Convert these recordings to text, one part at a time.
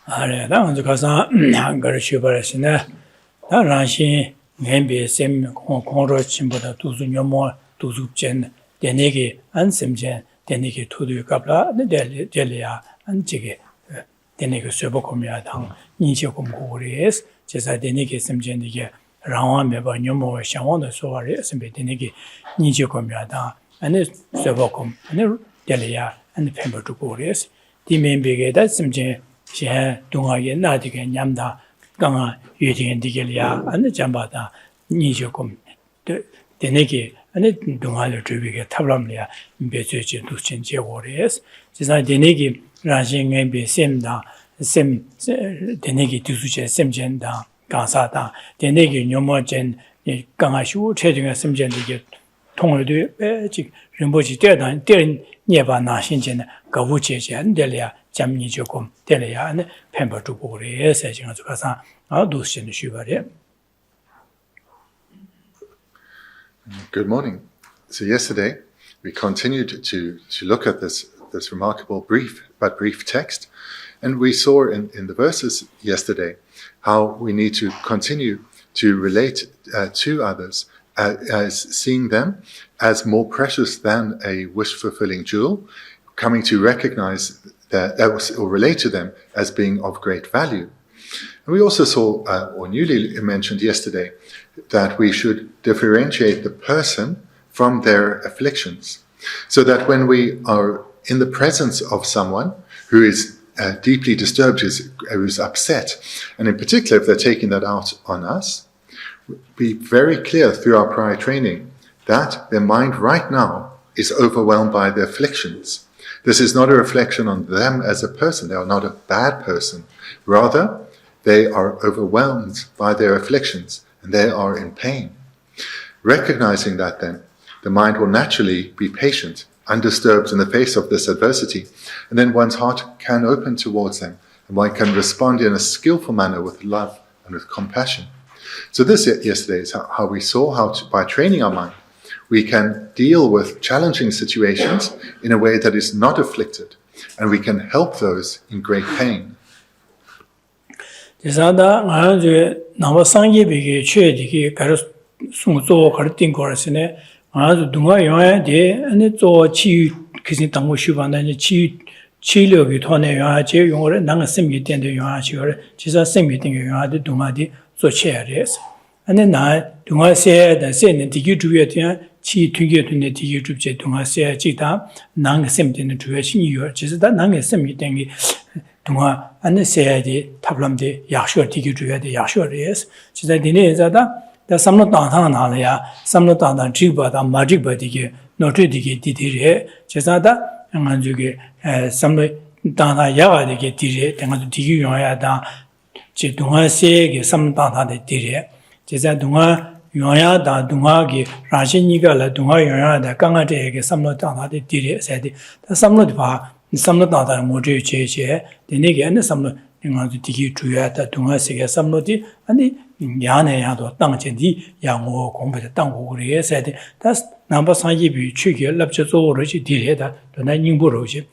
아래 당주 가서 한걸 쉬버렸으네. 다 라신 nembe sem kongro chimboda duzu nyomo duzu jen denegi an semjen denegi tudu kapla delia an jige denegi söbo komya dang ninje kom고리에스 제사 denegi semjen dige rawa meba nyomo shangwo de soare sembe denegi ninje komya dang ane söbo kom ane delia an pember to 고리에스 dimembege da semjen 제 동아에 나디게 냠다 강아 유딩 디겔이야 안 잠바다 니조금 되네게 안에 동아를 주비게 탑람이야 배주지 두친 제고레스 지사 되네게 라싱에 베셈다 셈 되네게 두수제 셈젠다 가사다 되네게 뇨모젠 강아슈 체중에 셈젠디게 통을도 즉 림보지 때단 때린 예바나 신전에 거부제제 안 될이야 잠니 조금 될이야 안 펜버 두고 그래서 지금 가서 도시는 쉬버려. Good morning. So yesterday we continued to look at this remarkable brief text, and we saw in the verses yesterday how we need to continue to relate to others as seeing them as more precious than a wish-fulfilling jewel, coming to recognize that or relate to them as being of great value. And we also saw, or newly mentioned yesterday, that we should differentiate the person from their afflictions, so that when we are in the presence of someone who is deeply disturbed, who is upset, and in particular if they're taking that out on us, be very clear through our prior training that their mind right now is overwhelmed by their afflictions. This is not a reflection on them as a person. They are not a bad person. Rather, they are overwhelmed by their afflictions and they are in pain. Recognizing that then, the mind will naturally be patient, undisturbed in the face of this adversity, and then one's heart can open towards them and one can respond in a skillful manner with love and with compassion. So this yesterday is how we saw how to, by training our mind, we can deal with challenging situations in a way that is not afflicted, and we can help those in great pain. ane na dunga se da se ne digi juye tian chi tunge tunne digi jubje dunga se ji da nang sem de ne juye xin yu ji da nang sem yi deng dunga ane se de tablam de ya shuo digi juye de ya shuo res ji da ne za da samlo dang tang na le ya samlo dang dang ji ba da ma ji ba digi no zhe digi di di re ji da ngang ju ge samlo dang da ya ga de ge di re dang digi yu ya da ji dunga se ge samlo dang da de di re 제자 동아 용야다 동아기 라신이가 동아 용야다 강아제에게 삼로다다데 디레세데 삼로디 봐 삼로다다 모제 제제 되네게 안에 삼로 인가도 디기 주야다 동아세게 삼로디 아니 야네야도 땅전디 양호 공부의 땅고 그래세데 다 남바 상기비 취게 납쳐서로지 디레다 도나 닝부로지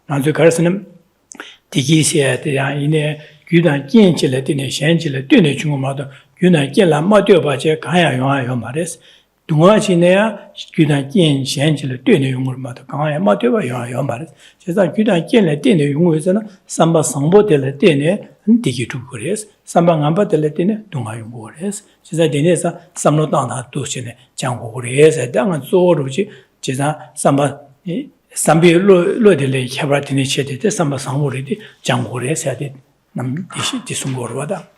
나도 가르스는 디기세에 대한 이내 규단建起来的显起来对的情况嘛的 유나 깨라 마디오 바제 가야 용아요 말레스 동아지네야 규단 建显起来对的용을 마도 가야 마디오 용아요 말레스 제가 규단 建来对的용에서는 삼바 성보될 때네 디기 주고레스 삼바 안바될 때네 동아 용고레스 제가 되네서 삼로당다 도시네 장고레스 당은 조로지 제가 삼바 삼비 로로들의 협라티네 체데 삼바 성보리디 장고레스 해야 남 디송고르와다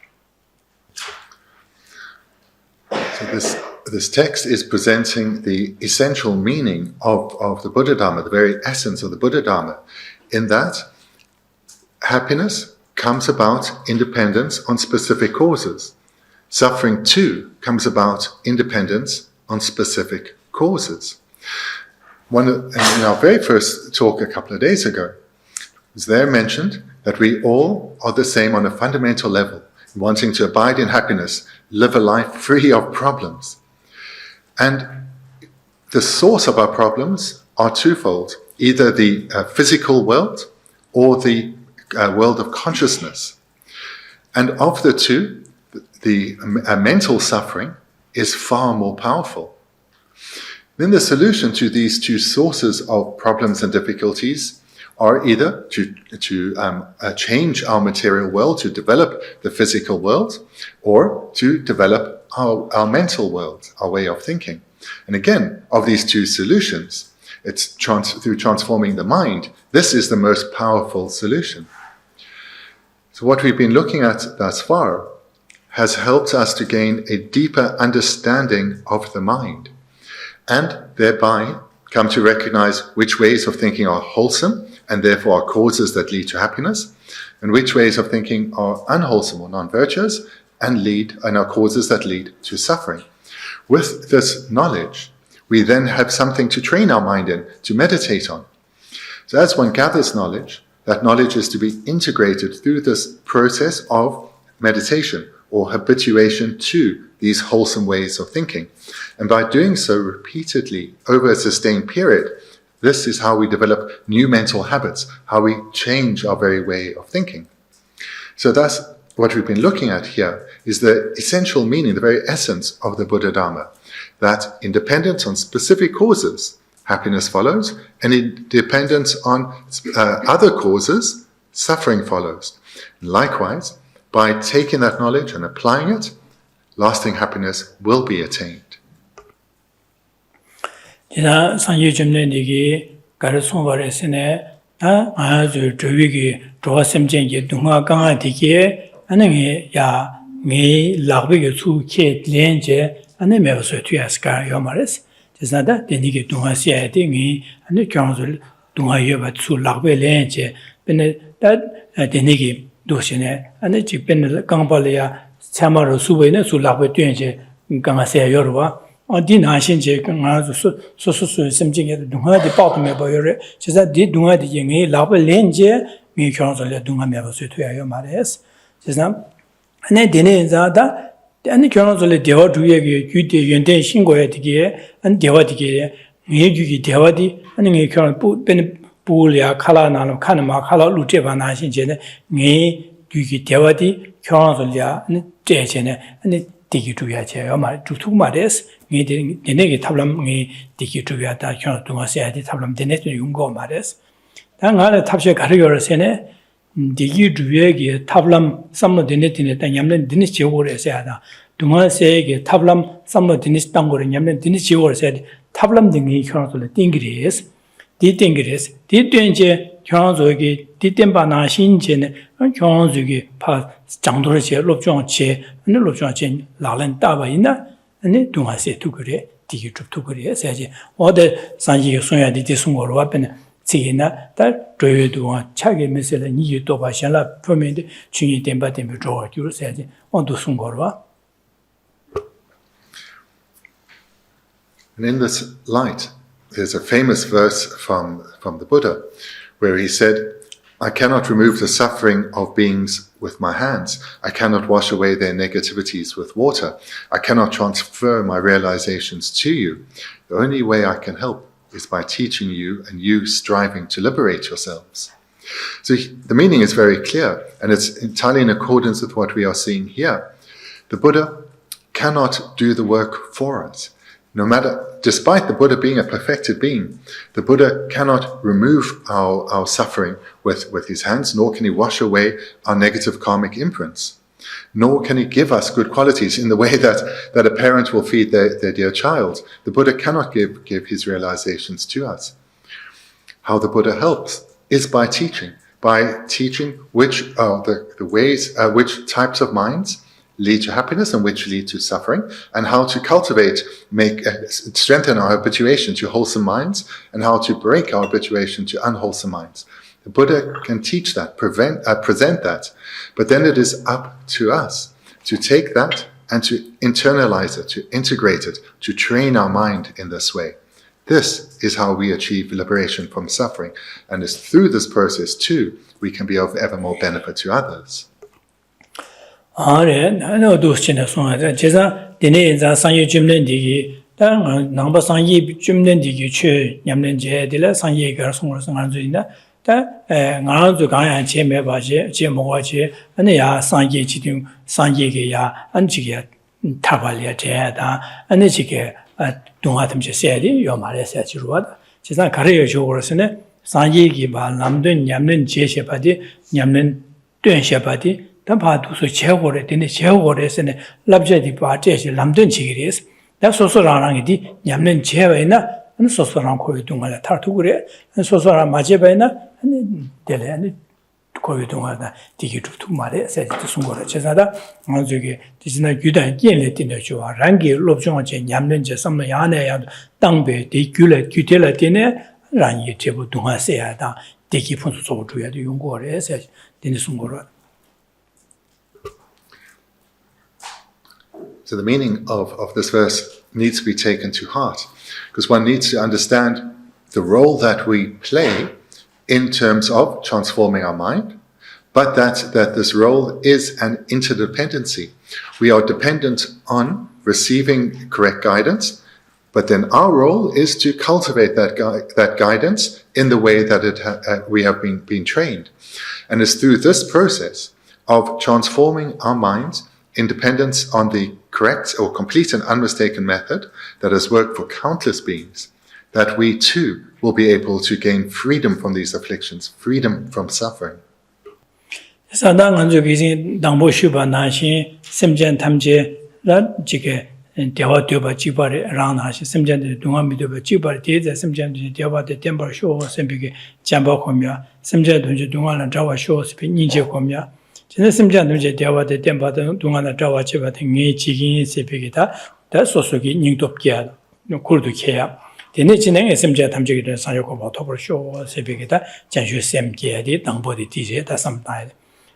So this text is presenting the essential meaning of the Buddha Dharma, the very essence of the Buddha Dharma, in that happiness comes about independence on specific causes. Suffering too comes about independence on specific causes. In our very first talk a couple of days ago, it was there mentioned that we all are the same on a fundamental level, wanting to abide in happiness, live a life free of problems. And the source of our problems are twofold, either the physical world or the world of consciousness. And of the two, the mental suffering is far more powerful. Then the solution to these two sources of problems and difficulties are either to change our material world, to develop the physical world, or to develop our mental world, our way of thinking. And again, of these two solutions, it's through transforming the mind. This is the most powerful solution. So what we've been looking at thus far has helped us to gain a deeper understanding of the mind, and thereby come to recognize which ways of thinking are wholesome and therefore are causes that lead to happiness, and which ways of thinking are unwholesome or non-virtuous and are causes that lead to suffering. With this knowledge, we then have something to train our mind in, to meditate on. So as one gathers knowledge, that knowledge is to be integrated through this process of meditation or habituation to these wholesome ways of thinking. And by doing so repeatedly over a sustained period, this is how we develop new mental habits, how we change our very way of thinking. So thus, what we've been looking at here is the essential meaning, the very essence of the Buddha Dharma, that in dependence on specific causes, happiness follows, and in dependence on other causes, suffering follows. And likewise, by taking that knowledge and applying it, lasting happiness will be attained. 지나 상유 점내니기 가르송바레스네 아주 조위기 조화샘쟁이 동화 강아디게 아능이 야미 라비게 수케 렌제 아네 메어서 투야스카 요마레스 지나다 데니게 동화시에 딩이 아네 경술 동화여바 수 라베 렌제 베네 다 데니게 도시네 아네 집베네 강발이야 참마로 수베네 수 라베 뚜엔제 강아세야 요르와 어디 나신제 강아서 소소소 심징에 동화디 빠도메 버여레 제가 디 동화디 잉이 라베 렌제 미 경술에 동화메버서 투야요 마레스 제가 아네 데네자다 아니 경술에 대화 두에게 규대 연대 신고에 되게 안 대화 되게 예규기 대화디 아니 경술 뿌베네 뿌리아 칼라나로 칸마 칼라 루제바 나신제네 네 규기 대화디 경술이야 아니 제제네 아니 디기 두야제요 말 두툭 마레스 네 데네게 탑람 네 디기 두야다 경술 동화세야디 탑람 데네도 용고 마레스 당하나 탑셰 가르요르세네 디기 두에게 탑람 삼모 데네티네 땅 냠는 디니 지오르세야다 동화세에게 탑람 삼모 디니 땅고르 냠는 디니 지오르세야 탑람 등이 경술에 띵기리스 디띵기리스 디된제 경술이 디템바나 신제네 경술이 파 장도르제 롭종제 네 롭종제 라렌 따바이나 네 동화세 두그레 디기 줍두그레 세제 어데 산지게 소야디 디송고로 와페네 지나 달 조여도와 차게 메시라 니유 도바샹라 표면데 중이 템바템 조어규로 세제 온도 송고로 와. And in this light, there's a famous verse from the Buddha where he said, I cannot remove the suffering of beings with my hands. I cannot wash away their negativities with water. I cannot transfer my realizations to you. The only way I can help is by teaching you and you striving to liberate yourselves. So the meaning is very clear, and it's entirely in accordance with what we are seeing here. The Buddha cannot do the work for us. Despite the Buddha being a perfected being, the Buddha cannot remove our suffering with his hands, nor can he wash away our negative karmic imprints. Nor can he give us good qualities in the way that a parent will feed their dear child. The Buddha cannot give his realizations to us. How the Buddha helps is by teaching which are the ways, which types of minds lead to happiness and which lead to suffering, and how to cultivate, strengthen our habituation to wholesome minds, and how to break our habituation to unwholesome minds. The Buddha can teach that, present that, but then it is up to us to take that and to internalize it, to integrate it, to train our mind in this way. This is how we achieve liberation from suffering, and it's through this process too we can be of ever more benefit to others. 나는 도스치네 송아자 제가 데네자 상예 줌nen디기 당 남바 상예 줌nen디기 최 냠nen제들라 상예가 송을 송한주이나 ngāzu kāyāng che me ba che mōwa che, ane ya sāngye chitung, sāngye ge ya, ane chige tāpa liya che da, ane chige dunga tam che se di, yo ma le se chiruwa da. Che zang kare yo cho koro se ne, sāngye ge ba namdun nyamdun che she pa di, nyamdun duen she pa di, dan pa du su che kore, dine che kore se ne, labja di pa che she namdun chigi res. Da so so rang rang di, nyamdun che wa ina, ane so so rang koyo dunga la tar tu kore, ane so so rang ma che pa ina, dele ane koyo dunga da digi tu tu ma le se di sung kore. Che zada, ane zoge, di zina gyudan yen le dine chuwa, rangi lobchunga che nyamdun che samla yaane ya, tangpe di gyu le, gyu te le dine, rangi chebu dunga se ya da, digi punsu sogo chuya di yung kore, se dine sung kore. So the meaning of this verse needs to be taken to heart, because one needs to understand the role that we play in terms of transforming our mind, but that this role is an interdependency. We are dependent on receiving correct guidance, but then our role is to cultivate that guidance in the way that we have been trained. And it's through this process of transforming our minds in dependence on the correct or complete and unmistaken method that has worked for countless beings, that we too will be able to gain freedom from these afflictions, freedom from suffering. Sadang anju gizin dangbo shuba nashin semjan tamje la jike dewa dyoba jibari rang nashin semjan de dunga mi dyoba jibari deze semjan de dewa de tembar sho sembige jamba khomya semjan dunje dunga la jawa sho sepi ninje khomya jene semjan dunje dewa de temba dunga la jawa jiba de nge jigin sepige da sosogi ningdop kya kurdu kya dene jineng semjan tamje de sanyo ko ba tobor sho sepige da janshu semge de dangbo de dije da samdai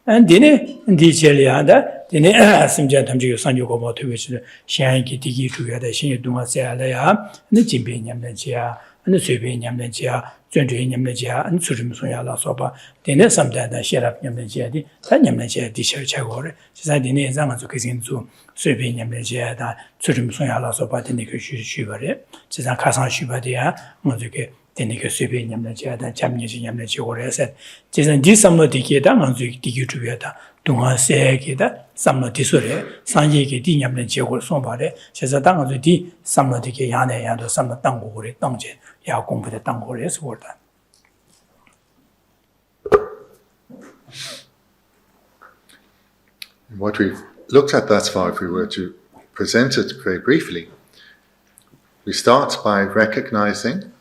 and dine dichelia da dine simja tamji sanjo ko mo thwe chi shan ki digi chu ya da shin dunga se ala ya ne jimbe nyam den chia ne swebe nyam den chia zwen zwe nyam den chia an chu rim so ya la so ba dine samda da sherap nyam den chia di ta nyam den chia di che che go re chi sa dine zang ma zu ke sin zu swebe nyam den chia da chu rim so ya la so ba dine ke shu ba re chi sa ka sang shu ba de ya mo zu ke dine ke swebe nyam den chia da cham ni nyam den chia go re set chi sa di samlo di ke da ma zu digi chu ya da dunga se ke da samlo di so re sang ye ke di nyam den chia go so ba re chi sa da ma zu di samlo di ke ya ne ya do samlo dang go re dang je ya gong bu de dang go re so da. What we've looked at thus far, if we were to present it very briefly, we start by recognizing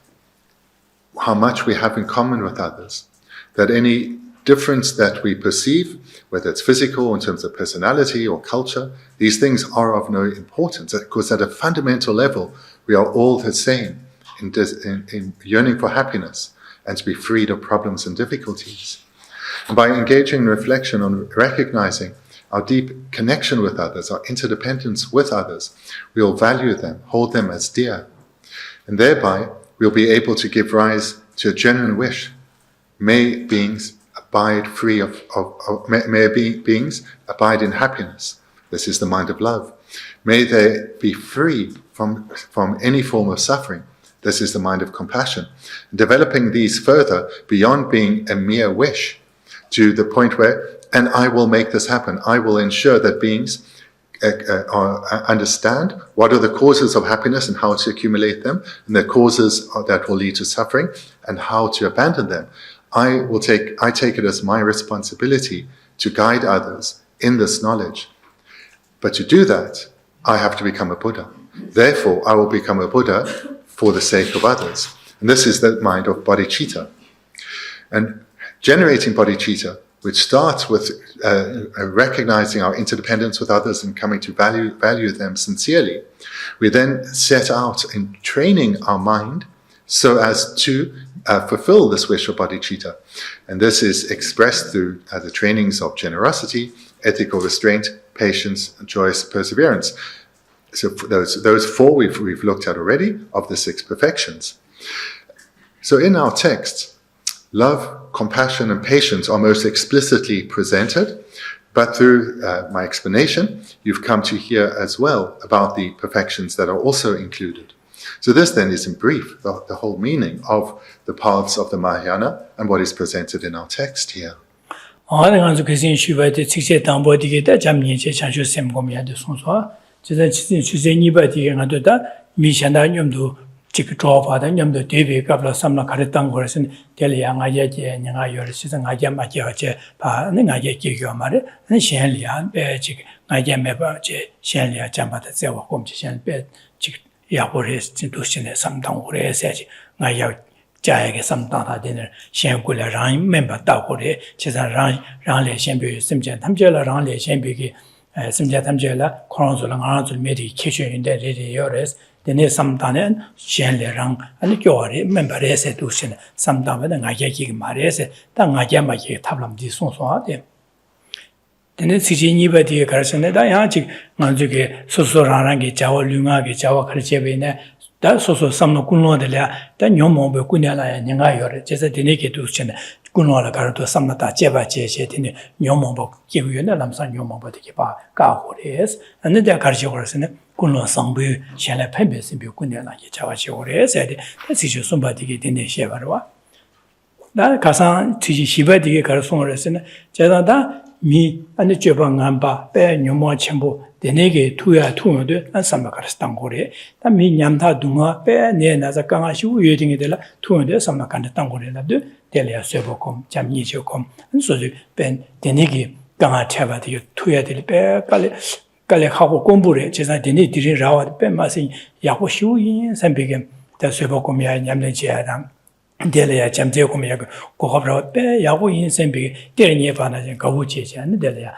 how much we have in common with others, that any difference that we perceive, whether it's physical in terms of personality or culture, these things are of no importance, because at a fundamental level, we are all the same in yearning for happiness and to be freed of problems and difficulties. And by engaging in reflection on recognizing our deep connection with others, our interdependence with others, we'll value them, hold them as dear. And thereby, we'll be able to give rise to a genuine wish. May beings abide free beings abide in happiness. This is the mind of love. May they be free from any form of suffering. This is the mind of compassion. Developing these further beyond being a mere wish to the point where, and I will make this happen. I will ensure that beings understand what are the causes of happiness and how to accumulate them, and the causes that will lead to suffering, and how to abandon them. I take it as my responsibility to guide others in this knowledge. But to do that, I have to become a Buddha. Therefore, I will become a Buddha for the sake of others. And this is the mind of bodhicitta. And generating bodhicitta, which starts with recognizing our interdependence with others and coming to value them sincerely, we then set out in training our mind so as to fulfill this wish of bodhicitta. And this is expressed through the trainings of generosity, ethical restraint, patience, and joyous perseverance. So those four we've looked at already of the 6 perfections. So in our text, love, compassion, and patience are most explicitly presented, but through my explanation, you've come to hear as well about the perfections that are also included. So this then is in brief the whole meaning of the paths of the Mahayana and what is presented in our text here. 아랑한서 그신 슈바데 직제 당보디게다 잠니체 찬슈 셈고미야데 송소 지자 주제니바디게 가도다 미샤나 냠도 지그 조파다 냠도 데베 갑라 삼나 가르땅 거르신 델리양아예제 냥아 요르시상 아게마게어제 바 능아게 기교 말에 셴리안 베지 아게메바제 셴리아 잠바다 제와 꼼지 셴베 지 야고레스 진도신의 삼당고레세지 나야 자에게 삼당다 되는 셴고라 랑 멤버 따고레 제사 랑레 셴비 심제 탐제라 랑레 셴비기 심제 탐제라 코론솔랑 아라줄 메디 캐셔인데 레리요레스 데네 삼단은 셴레랑 아니 교리 멤버레세 두신 삼단은 나게기 말에세 땅 나게마게 탑람디 송송하데 데네 시진이바디에 가르쳤네다 야직 만족에 소소라랑게 자와 류가게 자와 가르체베네 다 소소 삼노 군노들야 다 뇽몽베 군야라야 냥가 요레 제사 데네게 두신 군노라 가르도 삼나다 제바제제 데네 뇽몽보 기부연나 남산 뇽몽보데게 바 가호레스 안데 가르쳐거스네 군노 상부 셴레 펜베스비 군야라게 자와시오레스 데 시주 숨바디게 데네 셰바르와 나 가상 지지 시바디게 가르송어레스네 제다다 미 안에 저방한바 빼 뇽몽 첨부 데네게 투야 투어도 안 삼마가르스탄 고레 다미 냠타 둥아 빼네 나자 강아시우 예딩이 될라 투어도 삼마간탄 고레라도 델리아 세보콤 잠니죠콤 소지 벤 데네게 강아 차바디 투야 될빼 깔레 하고 공부를 제가 데네 디리 라와 빼 마신 야고 시우인 삼비게 다 세보콤이야 냠네지야당 델리아 잠제콤이야 고합라 빼 야고 인생비 데르니에 바나진 가우제지 않는 델리아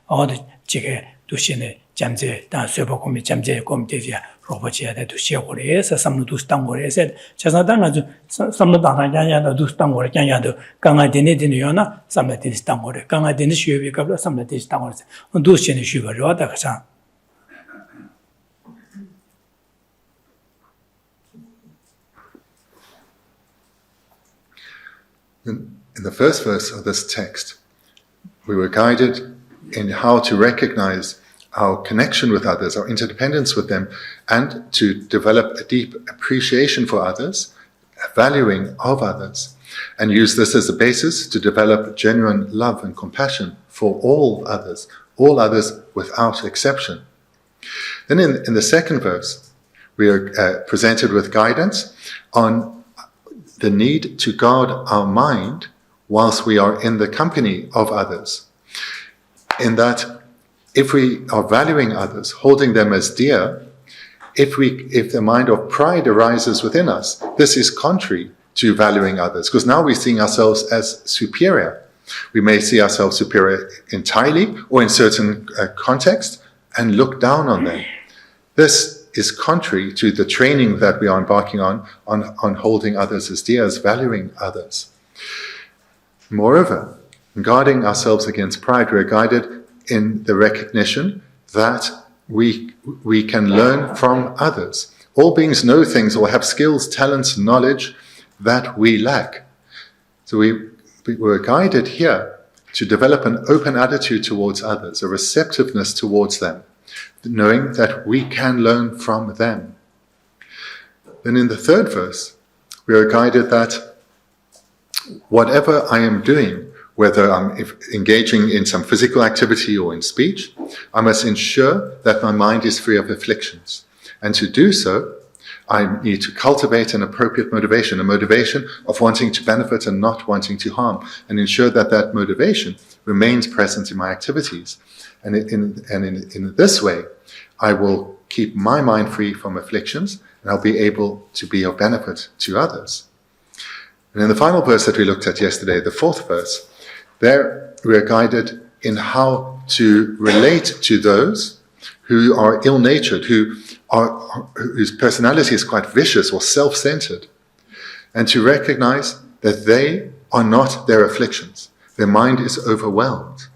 어디 지게 두시네 잠제 다 쇠보고미 잠제 꼼데지야 로버지야데 두시고레서 삼루두스탄고레서 자사당 아주 삼루당하냐냐도 두스탄고레 냥야도 강아데네데니요나 삼라데스탄고레 강아데니 슈에비가블 삼라데스탄고레 두시네 슈버로다 가자. In the first verse of this text, we were guided in how to recognize our connection with others, our interdependence with them, and to develop a deep appreciation for others, a valuing of others, and use this as a basis to develop genuine love and compassion for all others without exception. Then in the second verse, we are presented with guidance on the need to guard our mind whilst we are in the company of others. In that, if we are valuing others, holding them as dear, if the mind of pride arises within us, this is contrary to valuing others, because now we're seeing ourselves as superior. We may see ourselves superior entirely or in certain contexts and look down on them. This is contrary to the training that we are embarking on holding others as dear, as valuing others. Moreover, in guarding ourselves against pride, we are guided in the recognition that we can learn from others. All beings know things or have skills, talents, knowledge that we lack. So we were guided here to develop an open attitude towards others, a receptiveness towards them, knowing that we can learn from them. Then in the third verse, we are guided that whatever I am doing, whether I'm engaging in some physical activity or in speech, I must ensure that my mind is free of afflictions. And to do so, I need to cultivate an appropriate motivation, a motivation of wanting to benefit and not wanting to harm, and ensure that that motivation remains present in my activities. And in this way, I will keep my mind free from afflictions, and I'll be able to be of benefit to others. And in the final verse that we looked at yesterday, the fourth verse, there we are guided in how to relate to those who are ill-natured, whose personality is quite vicious or self-centered, and to recognize that they are not their afflictions. Their mind is overwhelmed,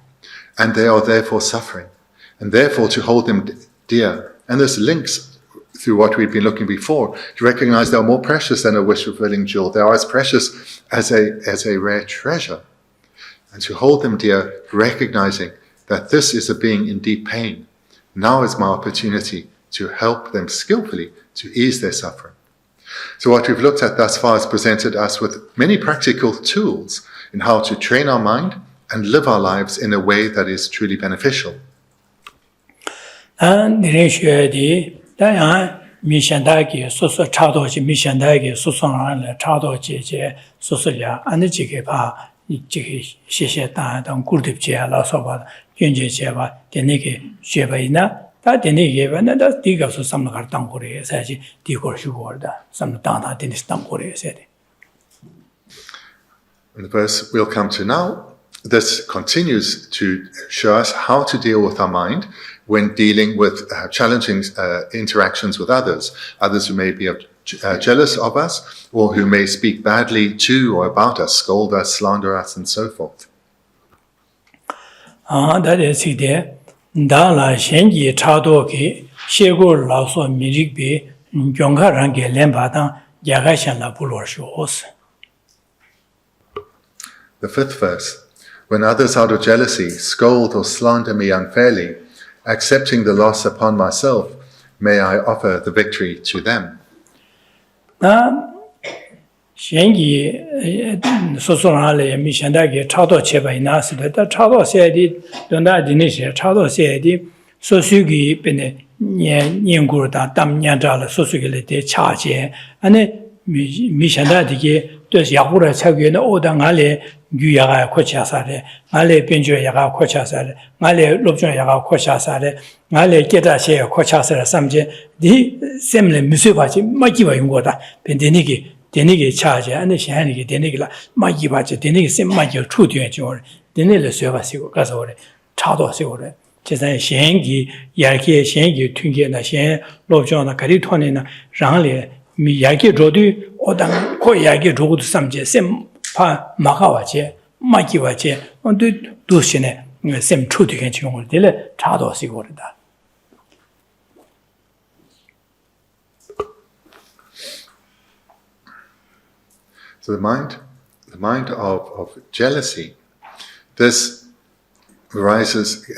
and they are therefore suffering, and therefore to hold them dear. And this links through what we've been looking before, to recognize they are more precious than a wish-fulfilling jewel. They are as precious as a rare treasure. And to hold them dear, recognizing that this is a being in deep pain. Now is my opportunity to help them skillfully ease their suffering. So what we've looked at thus far has presented us with many practical tools in how to train our mind and live our lives in a way that is truly beneficial. And the ratio the Mishandaki, Sosa Chadoji, Mishandaki, Susan, Chadoji, Sosalia, and the Jikepa, Shisheta, and Kurtipia, Lasova, Junjeva, Deniki, Shevaina, that Deniki, and that's Diga, so some Kartangore, says Digo Shugorda, some Dana, Denis Tangore, said. In the verse we'll come to now, this continues to show us how to deal with our mind when dealing with challenging interactions with others who may be jealous of us or who may speak badly to or about us, scold us, slander us, and so forth. That is it. Dala Shenji Chadoki, Shego Laso Mirikbi, Jonga Range Lembata, Yagashan La Pulorshos. The fifth verse. When others out of jealousy scold or slander me unfairly, accepting the loss upon myself, may I offer the victory to them. Shengi Sosorale, Mishandaki, Chado Cheba Inasi, the Chado said it, Dona Dinisha, Chado said it, Sosugi Bene Nyangurta, Dam Nyandala, Sosugi, Chaje, and Mishandaki, does Yahura Sagan, Odangale, Guyaga Kochasare, Male Benjo Yaga Kochasare, Male Lobsang Yaga Kochasare, Male Getase Kochasare, Samje, the similar Musubachi, Makiva Yungota, Bendigo, Denigi charge, and the Shaniki, Denigla, Makibachi, Denig, same Maki, true to enjoy, Denilla Service, Gasore, Chado Sore, Chesa Shengi, Yaki, Shengi, Tungi, and Shen, Lobjona, Caritonina, Rangle, Miyaki Rodu, Odan, Koyaki Road, Samje, same Pa Makawache, Makiwache, and do Dushine, same true to enjoy, Dele, Chado Sigurda. So the mind of jealousy, this arises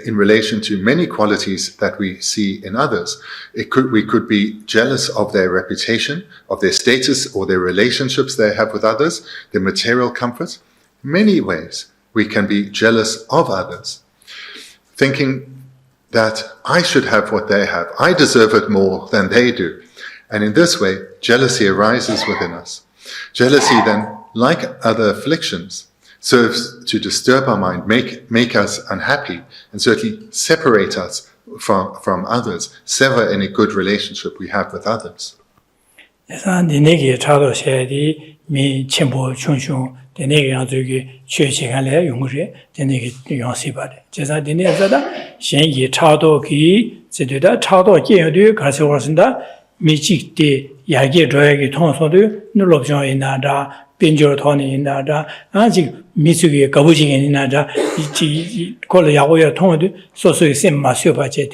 in relation to many qualities that we see in others. We could be jealous of their reputation, of their status, or their relationships they have with others, their material comforts. Many ways we can be jealous of others, thinking that I should have what they have. I deserve it more than they do. And in this way, jealousy arises within us. Jealousy then, like other afflictions, serves to disturb our mind, make us unhappy, and certainly separate us from others, sever any good relationship we have with others. Bendigo Tony in Nada, Anzi, Mitsugi, Gabuji in Nada, call Yahoya Tony, so same Masupache,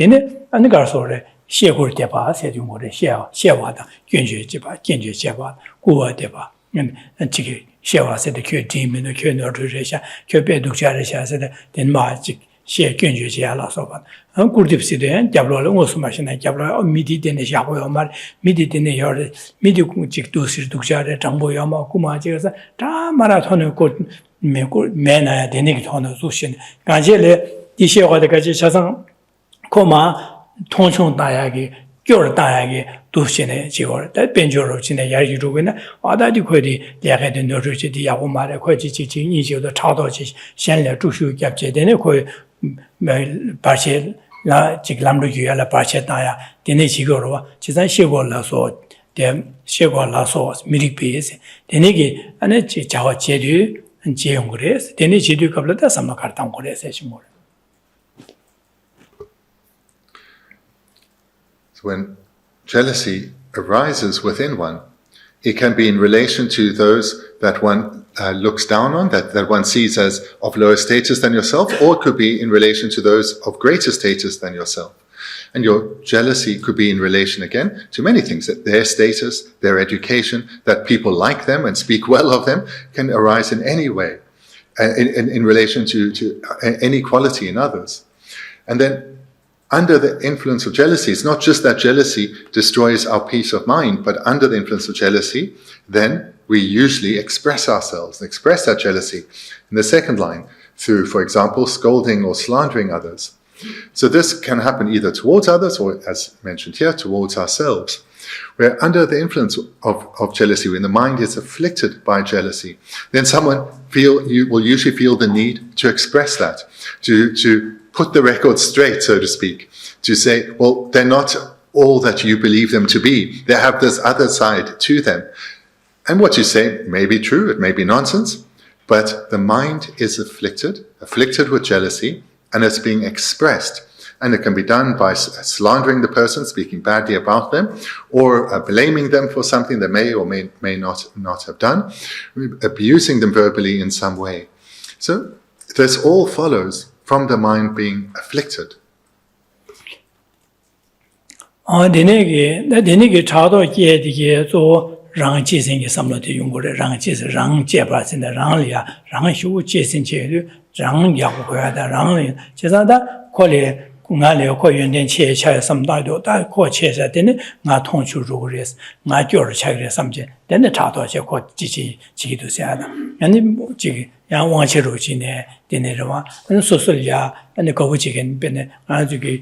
and the Garsore, Shekur Deba, said you more, Shewada, Genji Jeba, Genji Jeba, Gua Deba, and Chiki, Shewa said the Q team in the Q Nordrisha, Quebec Ducharisha said, then Magic. She Genji Jala Soban. And good Dipsy, Jablo, also machine, Jablo, Midi in the Shaboyamar, Midi in the yard, Midi Chik Dusi, Duchare, Tamboyama, Kuma, Marathon could make good men, the Nick Honor Sushin. Gangele, Dishe or the Gajasan, Koma, Tonchon Diagi, Jor Diagi, Dusine, Jor, that Benjoro in a Yagi Rubina, or that you could get in the Ruchi, the Yawamara, Quachi, easy the Tadoji, Shanla, Tushu, Capture, then Parcel, La Chiclamrugia, La Parchetaya, Denechigoro, Chizan Lasso, them Shego Lasso, Miripis, Denegi, and a Chichawa Chedu, and Cheungres, Denechidu Cablata, Samakartan Gores, more. So when jealousy arises within one, it can be in relation to those that one looks down on, that one sees as of lower status than yourself, or it could be in relation to those of greater status than yourself. And your jealousy could be in relation, again, to many things, that their status, their education, that people like them and speak well of them, can arise in any way, in relation to any quality in others. And then under the influence of jealousy, it's not just that jealousy destroys our peace of mind, but under the influence of jealousy, then we usually express ourselves, express that jealousy in the second line through, for example, scolding or slandering others. So this can happen either towards others or, as mentioned here, towards ourselves. Where under the influence of jealousy, when the mind is afflicted by jealousy, then someone will usually feel the need to express that, to put the record straight, so to speak, to say, well, they're not all that you believe them to be. They have this other side to them. And what you say may be true, it may be nonsense, but the mind is afflicted with jealousy, and it's being expressed. And it can be done by slandering the person, speaking badly about them, or blaming them for something they may or may not have done, abusing them verbally in some way. So this all follows from the mind being afflicted. rāng jī sēng kī samlō tī yung kōrē, rāng jī sē, rāng jē pā sēn dā, rāng lī yā, rāng shū jē sēn chē yu, rāng yā gu kōyā dā, rāng lī, chē sā dā, kō lī, ngā lī kō yuñ tēn chē chā yā sam dā yu, dā kō chē sā tēne, ngā tōng chū rū kō rē sā, ngā gyō rū chā kī rē sam chē, tēne chā tō chē kō jī kī tū sē dā. Yā nī jī kī, yā wāng chē rū jī nē, tēne rā wā, sō sō lī yā, nī kō wū jī kī, bēne, ngā jī kī,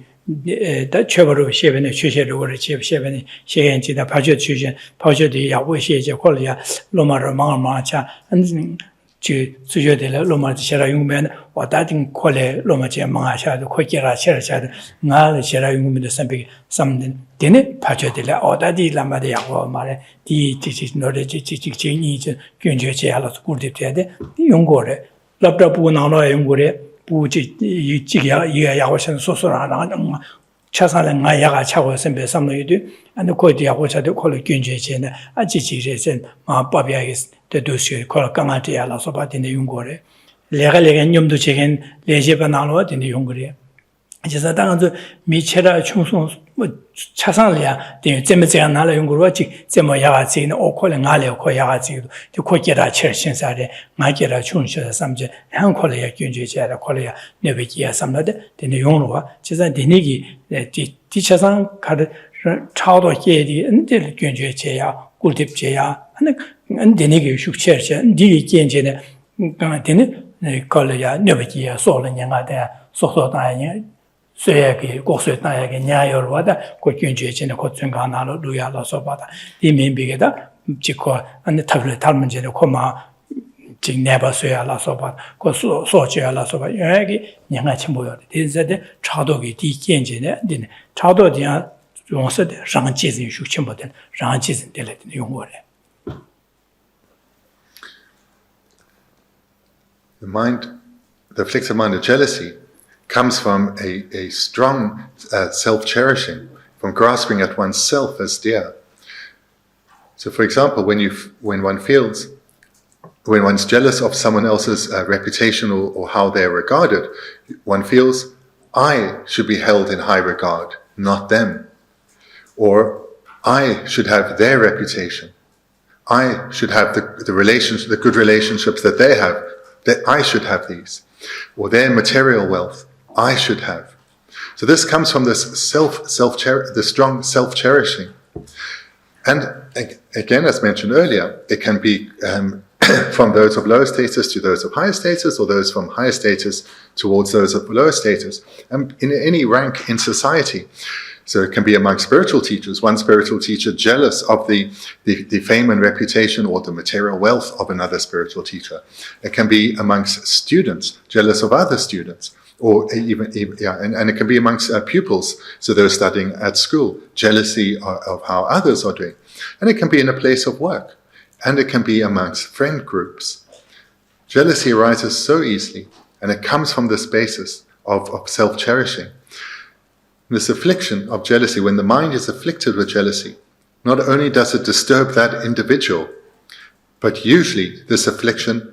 다 최고로 시변에 최세로를 시변에 시행지다 파주 추진 파주의 야구 시제 콜리아 로마로 망마차 안 주저들 로마지 셔라 용면 와다진 콜레 로마제 망하샤도 코기라 셔라샤도 나를 셔라 용면도 선비 삼는 되네 파주들 어다디 라마데 야구 말에 디 노래지 지직진이 견제제 알아서 꿀팁돼야 돼 용거래 랍답고 나눠 용거래 부지 이지야 이야 야고선 소소라나 차사는 나야가 차고 선배 삼노이도 안 거기 야고자도 콜을 견제제는 아지지제선 마법이야게 되도시 콜 강한테 알아서 받는 용거래 내가 념도 제겐 레제바 나눠 되는 용거래 그래서 당한테 미체라 충성 뭐 차상이야 되게 제메제가 나라 용거로 지 제모 야가지는 오콜에 나래 코 야가지도 저 코게라 철신사래 나게라 충셔서 삼제 한 콜에 견제제라 콜에 네베기야 삼나데 되는 용로와 제가 되니기 디차상 가르 차도 계디 은들 견제제야 꿀팁제야 하는 되니기 숙체제 니 견제네 강 되는 콜에야 네베기야 소르냐가데 소소다냐 수야기 고수나야게 냐여로와다 고균주에지네 고춘가나로 루야로서 받아 이민비게다 지코 안에 탑을 탈문제네 코마 직 네버 수야라서 받 고수 소지야라서 받 여기 냥아치 모여 대세데 차도기 디견제네 되네 차도디야 용서데 상지진 숙침보된 상지진 될때 용거래 The afflicted mind of jealousy comes from a strong self-cherishing, from grasping at oneself as dear. So, for example, when one's jealous of someone else's reputation or how they're regarded, one feels, I should be held in high regard, not them. Or, I should have their reputation. I should have the good relationships that they have, that I should have these. Or their material wealth, I should have. So this comes from this the strong self-cherishing. And again, as mentioned earlier, it can be from those of lower status to those of higher status, or those from higher status towards those of lower status, and in any rank in society. So it can be among spiritual teachers, one spiritual teacher jealous of the fame and reputation or the material wealth of another spiritual teacher. It can be amongst students, jealous of other students. Or and it can be amongst pupils, so they're studying at school, jealousy of how others are doing. And it can be in a place of work, and it can be amongst friend groups. Jealousy arises so easily, and it comes from this basis of self-cherishing. This affliction of jealousy, when the mind is afflicted with jealousy, not only does it disturb that individual, but usually this affliction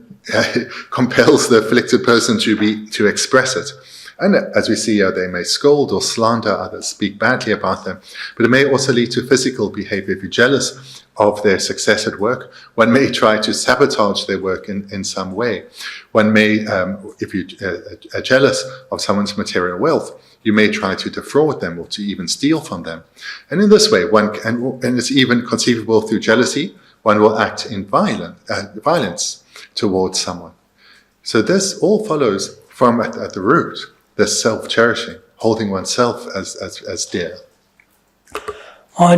compels the afflicted person to express it. And as we see here, they may scold or slander others, speak badly about them, but it may also lead to physical behavior. If you're jealous of their success at work. One may try to sabotage their work in some way. One may, if you are jealous of someone's material wealth, you may try to defraud them or to even steal from them. And in this way, and it's even conceivable through jealousy, one will act in violence towards someone. So this all follows from at the root, this self-cherishing, holding oneself as dear.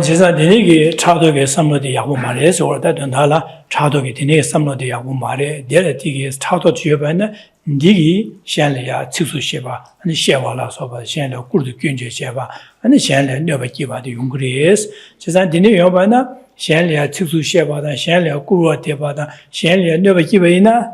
제가 되게 차도게 삼로디 야고 말해서 or다 된다라 차도게 되게 삼로디 야고 말해 내가 되게 차도 주여반나 니기 셴려야 측수시바 아니 셰와라서 봐 셴려 꿀도 균제 셰바 아니 셴려 녀바 기바도 용그레스 제가 되네 여반나 셴려 측수시바다 셴려 꿀어 대바다 셴려 녀바 기바이나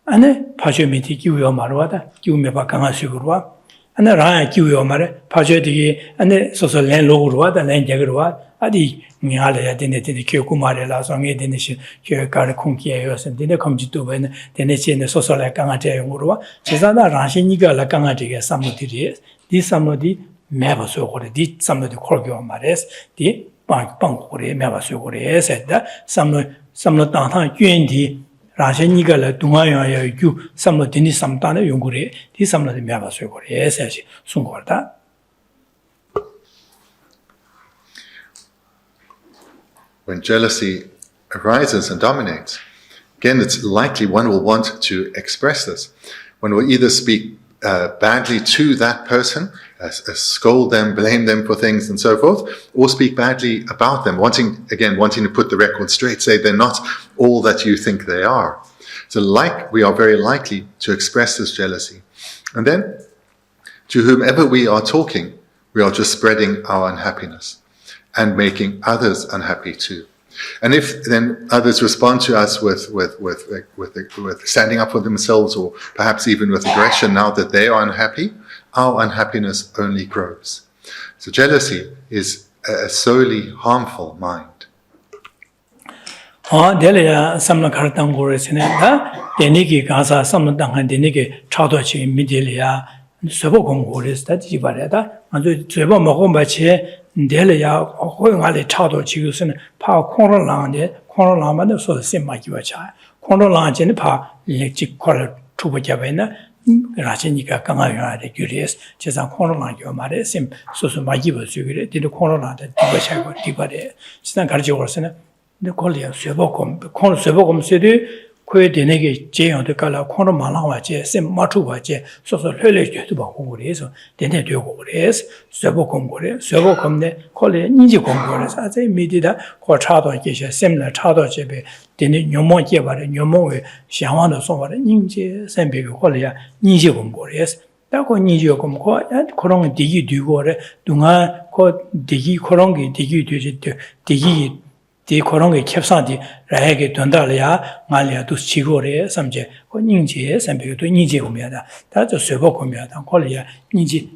아니 파쇼미티 기우여 말와다 기우메바 강하시고와 ana raya kiyo mare paje digi ane soso len logurwa da len jagurwa adi ngale ya dine kyo kumare la so nge dine shi kyo kar khongkiye yo sen dine komji tu ben dine chene soso la kanga te ngurwa chesada rashi niga la kanga te ge samudiri di samudi meba so gore di samudi khorgyo mares di pang gore meba so gore sedda samno tang yuen di 라시니가 동아야야 유 삼로디니 삼단의 용구리 디 삼로디 매바스고리 에세시 순고다 When jealousy arises and dominates, again it's likely one will want to express this. One will either speak badly to that person, scold them, blame them for things and so forth, or speak badly about them, wanting to put the record straight, say they're not all that you think they are. So we are very likely to express this jealousy. And then, to whomever we are talking, we are just spreading our unhappiness and making others unhappy too. And if then others respond to us with standing up for themselves, or perhaps even with aggression, now that they are unhappy, our unhappiness only grows. So jealousy is a solely harmful mind. delaya samla kartang gore sene da denigi gasa samla dangan denigi chado chi midelia sebo gom gore sta ji bareda anzo sebo mo ba che delaya hoingale chado chi gusene pa khoro lang ma so se ma ji ba cha khoro lang chen pa le chi khol chu ba ja ba na rachi니까 강하여야 규리스 제상 코로나 요 말에 심 소소 많이 버스 그래 뒤에 코로나한테 디바샤고 디바래 지난 가르쳐 버스는 근데 콜리아 쇠복금 콘 쇠복금 세대 코에 되네게 제형도 깔라 코로 말랑와제 심 맞추와제 소소 흘려줘도 받고 그래서 되네 되고 그래서 쇠복금 그래 쇠복금네 콜리 인지 공부해서 아제 미디다 고차도 계셔 셈나 차도 집에 되네 녀모 제바래 녀모의 상황도 소바래 인지 셈비고 콜리아 인지 공부해서 다고 인지 공부 그런 디기 뒤고래 동안 그 디기 그런 게 디기 되지 디기 디 그런 게 캡산디 라에게 된다려야 말이야도 지고래 삼제 그 인지에 셈비도 인지 공부하다 다저 쇠복 공부하다 콜리아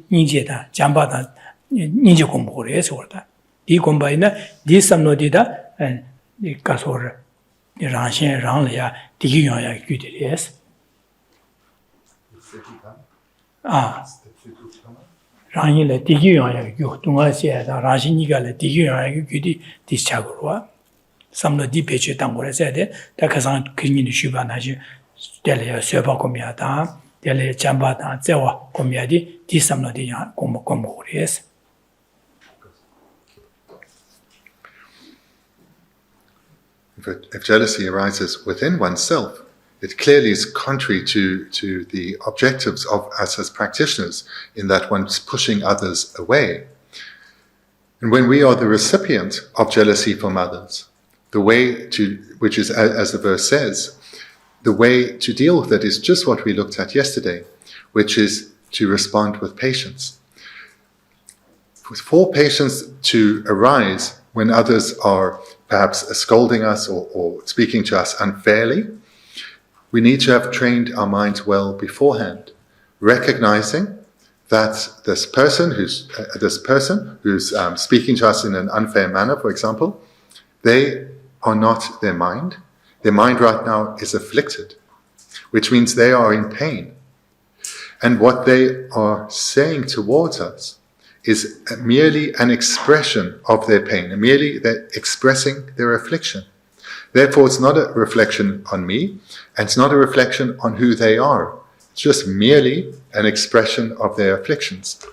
인지다 잠바다 인지 공부를 해서 그러다 이 공부에는 디 삼노디다 이 가소를 랑신 랑려야 디기 영향 규들이에서 랑이래 디기 영향 규 동아시아다 랑신이가래 디기 영향 규디 디차고와 삼노디 배치 당고를 해야 돼. 다 가상 근인이 주반하지 될래야 쇠바 공부하다 될래 잠바다 제와 공부하디 디 삼노디 공부를 해서 If jealousy arises within oneself, it clearly is contrary to the objectives of us as practitioners, in that one's pushing others away. And when we are the recipient of jealousy from others, the way to, which is, as the verse says, the way to deal with it is just what we looked at yesterday, which is to respond with patience. For patience to arise when others are perhaps scolding us or speaking to us unfairly, we need to have trained our minds well beforehand, recognizing that this person who's speaking to us in an unfair manner, for example, they are not their mind. Their mind right now is afflicted, which means they are in pain. And what they are saying towards us is merely an expression of their pain, merely expressing their affliction. Therefore, it's not a reflection on me, and it's not a reflection on who they are. It's just merely an expression of their afflictions.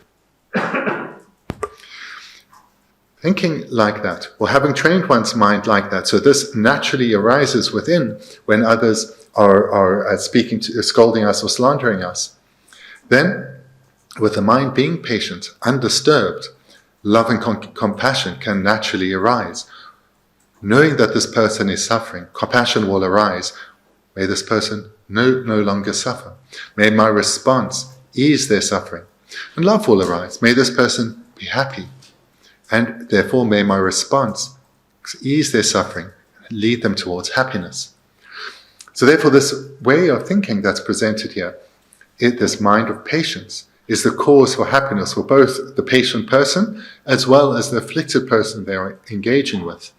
Thinking like that, or having trained one's mind like that, so this naturally arises within when others are speaking to, scolding us or slandering us, then with the mind being patient, undisturbed, love and compassion can naturally arise. Knowing that this person is suffering, compassion will arise. May this person no longer suffer. May my response ease their suffering. And love will arise. May this person be happy. And therefore may my response ease their suffering and lead them towards happiness. So therefore this way of thinking that's presented here, this mind of patience, is the cause for happiness for both the patient person as well as the afflicted person they are engaging with.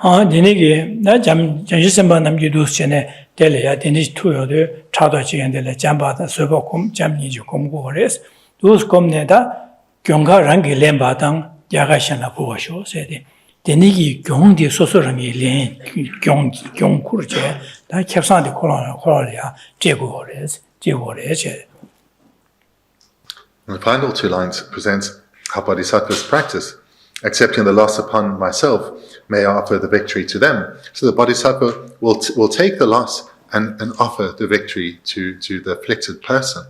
Denigi, na Janjisemba Namjudu Sene, Delia, Denis Tuyo, Chado Chigan de la Jamba, Sobokum, Jamnijukum Gores, those come neda, Gyonga Rangi Lembatang, Yagashana Puasho, said Denigi Gyong di Sosorangi Len, Gyong Kurje, that Kapsan de Corolia, Jegores. The final two lines presents how Bodhisattva's practice. Accepting the loss upon myself, may I offer the victory to them. So the Bodhisattva will take the loss and offer the victory to the afflicted person.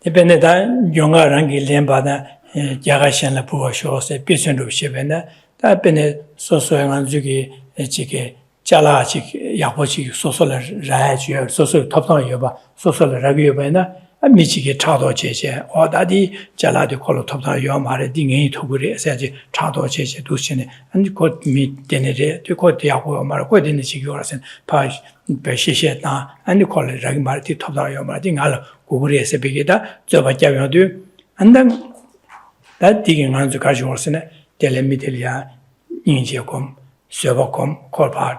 Depende da Gyonga Rangi Lembada, Yagashan La Puasho, Pisun of Shivena, that bene Sosoyan Zugi, Chike, Chala, Yapochi, Sosola Raj, Soso Topton Yoba, Sosola Ragiobena. Michiki Chado Cheche, or Daddy Jala de Colo Topta Yomare Ding Toguri, Saji, Chado Cheche, Dushine, and could meet Denere, to quote the Yapo Marco in the Chiguras and Paj Peshishetna, and the college Ragmarti Topta Yomaring Ala, Guguri Sebigita, Zoba Javadu, and then that digging on the casualsene, Telemitelia, Ninjacom, Servocom, Corpart,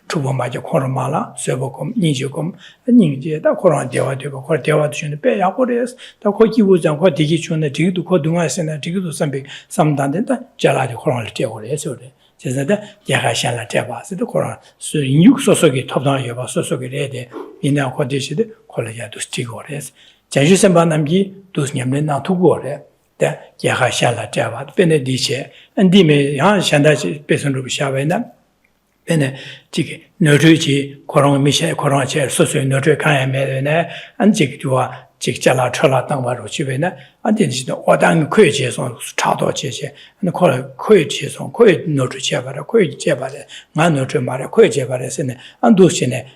Tubomaja Koromala, Servocom, Ninjacom, and Ninja, the Koran Deva, Deva to the Bay Apores, the Koki was and what Digichun, the Tigu Kodumas and the Tigu something, some Danda, Jala de Koran Teore, so says that Yagashan Tebas, the Koran. So you Sosogi, top down Yava, Sosogi, in our condition, College to Stigores. Janjusembanamgi, those Yamlen not to gore, the Yagashan Teva, Benedice, and Dime, Shandachi, Peson Rubishavena. Bene Jiki Notuji, Korong Misha, Koronche, Sosu, Notu Kayamene, and Jiktua, Jikjala, Chola, Tangpa, Chivena, and then the Odang Kuiches on Chado Cheche, and call it Kuiches on Kuit Notu Chevara, Kuit Chevare, Manotu Mara, Kuit Chevare, and Dushine,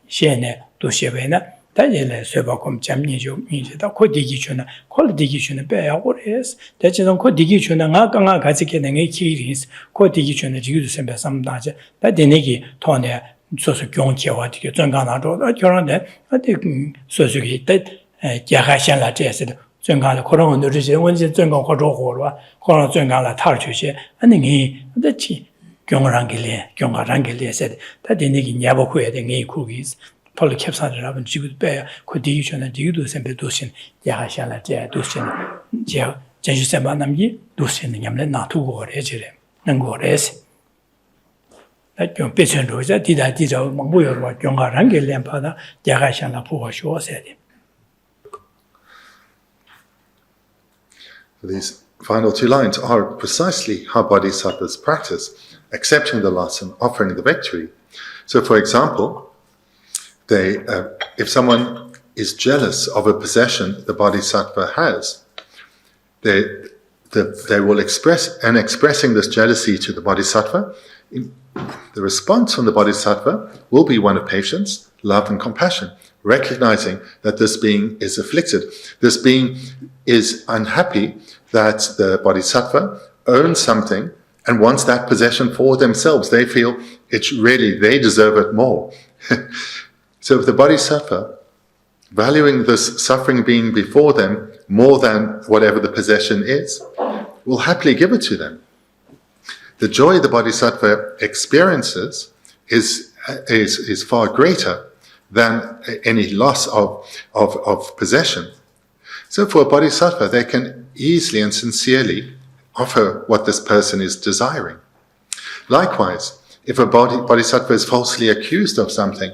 Shene, Dushevena. Tajele Sebacom Jamnijo, the Codigishuna, called Digishuna Bear, what is that you don't call Digishuna, Nakanga Kazikin and Akiris, Codigishuna, Jews and some Naja, that the Negi, Tonya, Sosuki, what you don't go you're on there, I think Sosuki, that Yagashan La Jesset, Zunga, Koron, the reason when the Zunga Kodo, Koron Zunga Tarchushe, and then he, the Chi, Gyongarangile said that the Negi Yaboku, the Negi cookies. Paul Capsan Rabin, she would bear, could you and you do some Dusin, Yagashala, Dusin, Janjusemanami, Dusin, Yamlen, not to war, Ejere, and Gores. That your patient was that did I did of Manguyo, what younger Rangel Lampada, Yagashala Puasho said. These final two lines are precisely how Bodhisattvas practice, accepting the loss and offering the victory. So, for example, if someone is jealous of a possession the Bodhisattva has, they will expressing this jealousy to the Bodhisattva. The response from the Bodhisattva will be one of patience, love, and compassion, recognizing that this being is afflicted. This being is unhappy that the Bodhisattva owns something and wants that possession for themselves. They feel it's really, they deserve it more. So if the Bodhisattva, valuing this suffering being before them more than whatever the possession is, will happily give it to them. The joy the Bodhisattva experiences is far greater than any loss of possession. So for a bodhisattva, they can easily and sincerely offer what this person is desiring. Likewise, if a bodhisattva is falsely accused of something,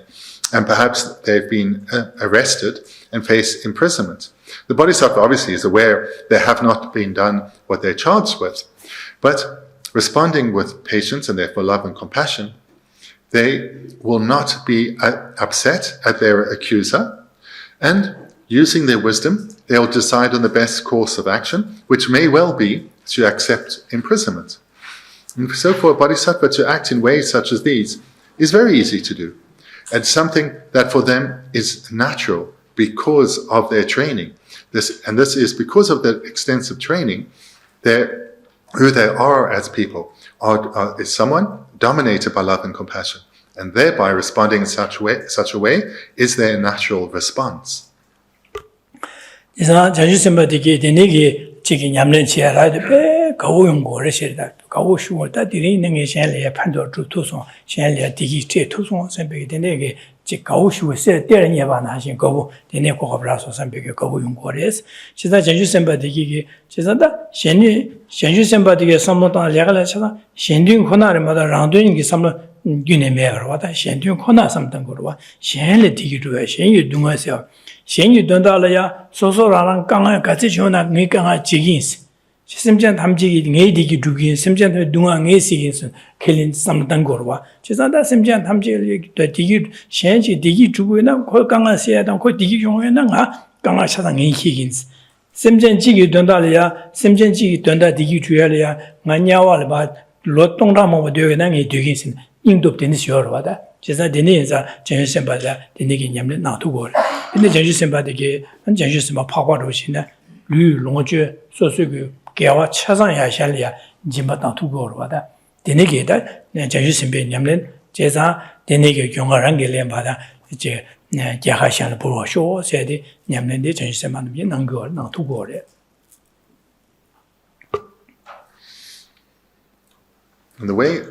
and perhaps they've been arrested and face imprisonment, the bodhisattva obviously is aware they have not been done what they're charged with, but responding with patience and therefore love and compassion, they will not be upset at their accuser, and using their wisdom, they'll decide on the best course of action, which may well be to accept imprisonment. And so for a bodhisattva to act in ways such as these is very easy to do. It's something that for them is natural because of their training. This is because of their extensive training, who they are as people is someone dominated by love and compassion. And thereby responding in such a way is their natural response. 이사 자주심바디게 되네게 지금 냠는 지하라데 가오용 거래시다 가오 쉬고다 들이 있는 게 셴리에 판도 주토송 셴리에 디기 제 토송 선배게 되네게 지 가오 쉬고세 때는 예반 하신 거고 되네 고급라서 선배게 가오용 거래스 지사 자주심바디게 지사다 셴주심바디게 삼모다 레가라 차다 셴딩 코나르마다 랑도인 게 삼로 균에메가 와다 셴딩 코나 삼던 거로 셴리 디기도에 셴유 둥어서 셴유 돈달이야 소소라랑 강아 같이 전화 네 강아 지긴스 심전 담지기 네디기 두긴 심전 동안 네시긴스 켈린 삼단 거와 제사다 심전 담지기 디기 셴지 디기 두고나 거 강아 세야던 거 디기 용에는 강아 차당 네시긴스 심전 지기 돈달이야 심전 지기 돈다 디기 주야리야 만냐와를 봐 로똥라모 되게나 네 되긴스 인도되는 시어와다 제사 되네자 전신바다 되네기 냠는 나두고 근데 전신바다게 전신바 파과로시나 류롱어주 소수고 개와 차상야 샬리아 짐바다 두고로와다 되네게다 전신배 냠는 제사 되네게 경화란 게렘바다 이제 야하샤는 보고쇼 세디 냠는데 전신바는 난거 나두고래 And the way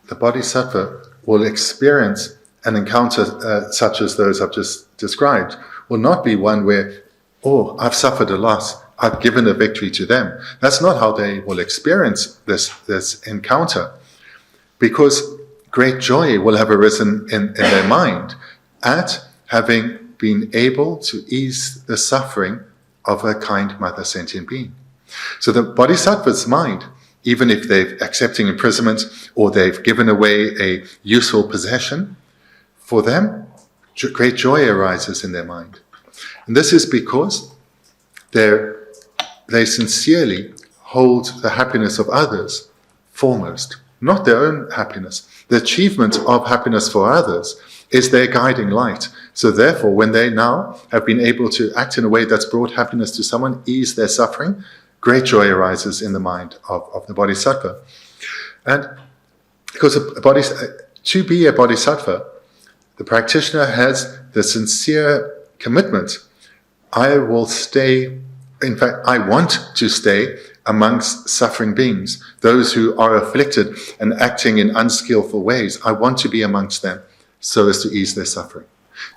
the bodhisattva will experience an encounter such as those I've just described will not be one where, oh, I've suffered a loss, I've given a victory to them. That's not how they will experience this encounter, because great joy will have arisen in their mind at having been able to ease the suffering of a kind mother sentient being. So the bodhisattva's mind, even if they've accepting imprisonment or they've given away a useful possession, for them, great joy arises in their mind. And this is because they sincerely hold the happiness of others foremost, not their own happiness. The achievement of happiness for others is their guiding light. So therefore, when they now have been able to act in a way that's brought happiness to someone, ease their suffering, great joy arises in the mind of the bodhisattva. And because to be a bodhisattva, the practitioner has the sincere commitment, I will stay, in fact, I want to stay amongst suffering beings, those who are afflicted and acting in unskillful ways. I want to be amongst them so as to ease their suffering.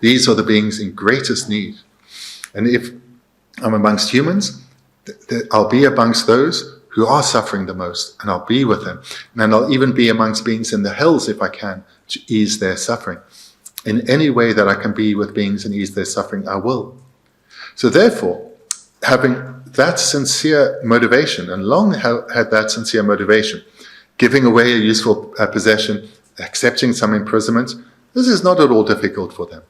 These are the beings in greatest need. And if I'm amongst humans, I'll be amongst those who are suffering the most, and I'll be with them. And I'll even be amongst beings in the hells if I can, to ease their suffering. In any way that I can be with beings and ease their suffering, I will. So therefore, having that sincere motivation, and long had that sincere motivation, giving away a useful possession, accepting some imprisonment, this is not at all difficult for them.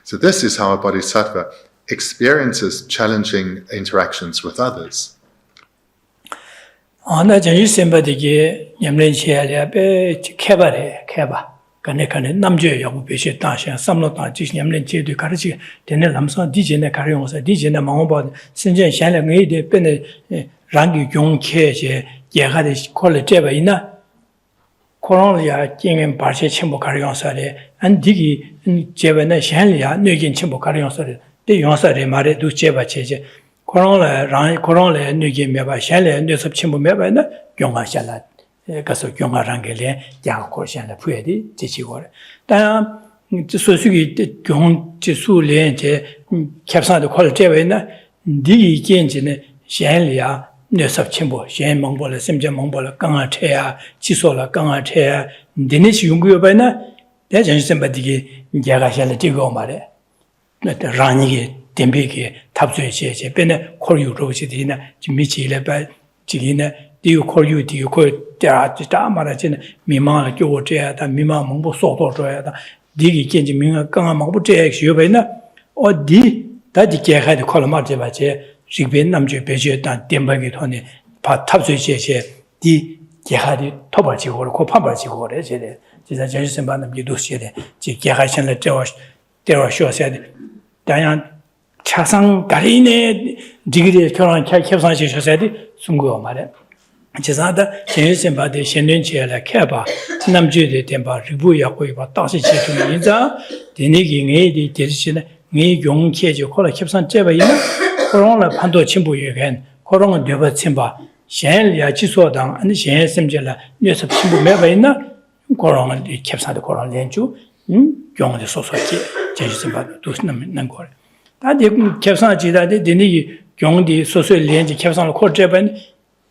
So this is how a bodhisattva experiences challenging interactions with others. 나 전주 셈바디게 냠렌치야레베 케바 간에간에 남주의 여부 배시 다시야 삼로다 지시 냠렌치도 가르치 되는 남선 디제네 가려서 디제네 망어바 신전 샹레 뇌데 변에 랑기 용케제 예하데 콜레제바 이나 코로나야 징엔 바시 첨부 가려서래 안디기 제베네 샹리야 뇌긴 첨부 가려서래 대 용사래 말에 두 제바 제제 코로나 뇌긴 메바 샹레 뇌섭 첨부 메바나 용하샬라 가서 경화랑게래 야고샤나 부에디 지치고래. 단 소수기 경 지수련 제 캡산의 퀄리티에는 디 견지는 현리아 뇌섭 침보 현 몽볼의 심지 몽볼의 강아태야 지소라 강아태야 디니시 용구여바나 대전신 바디기 야가샬 지고 말에 네 라니게 덴비게 탑주에 제 ben에 콜유로시디나 미치레 바 지기나 디고 콜유 디고 콜 따라 말하지는 미망을 교어져야다 미망 몽보 소도줘야다 디기 견지 민가 강아 몽보 제시여바나 어디 다디 개하의 콜마제 바제 지변 남주 배제단 덴바기 돈에 바 탑주에 디 개하의 토벌지고 그렇고 판벌지고 그래 제대 진짜 전신 받는 미도시에 제 개하신을 때와 쉬어야 돼 다양 차상 가리네 디그리 결혼 캡상시 쇼세디 숨고 말해 제사다 전신 받의 신년체라 캐바 남주에 덴바 리부야고 봐 다시 제tum 인자 데니기 뇌디 대신에 뇌 용케지 콜라 캡상 제바 있는 그런을 판도 친구에겐 그런은 되버 친바 현리아 지소당 아니 현 심절라 뇌서 친구 매바 있나 그런은 캡상의 그런 연주 용의 소소기 제시 봐 도스는 거 다들 캡상 지다데 데니 용디 소소의 연지 캡상을 코제반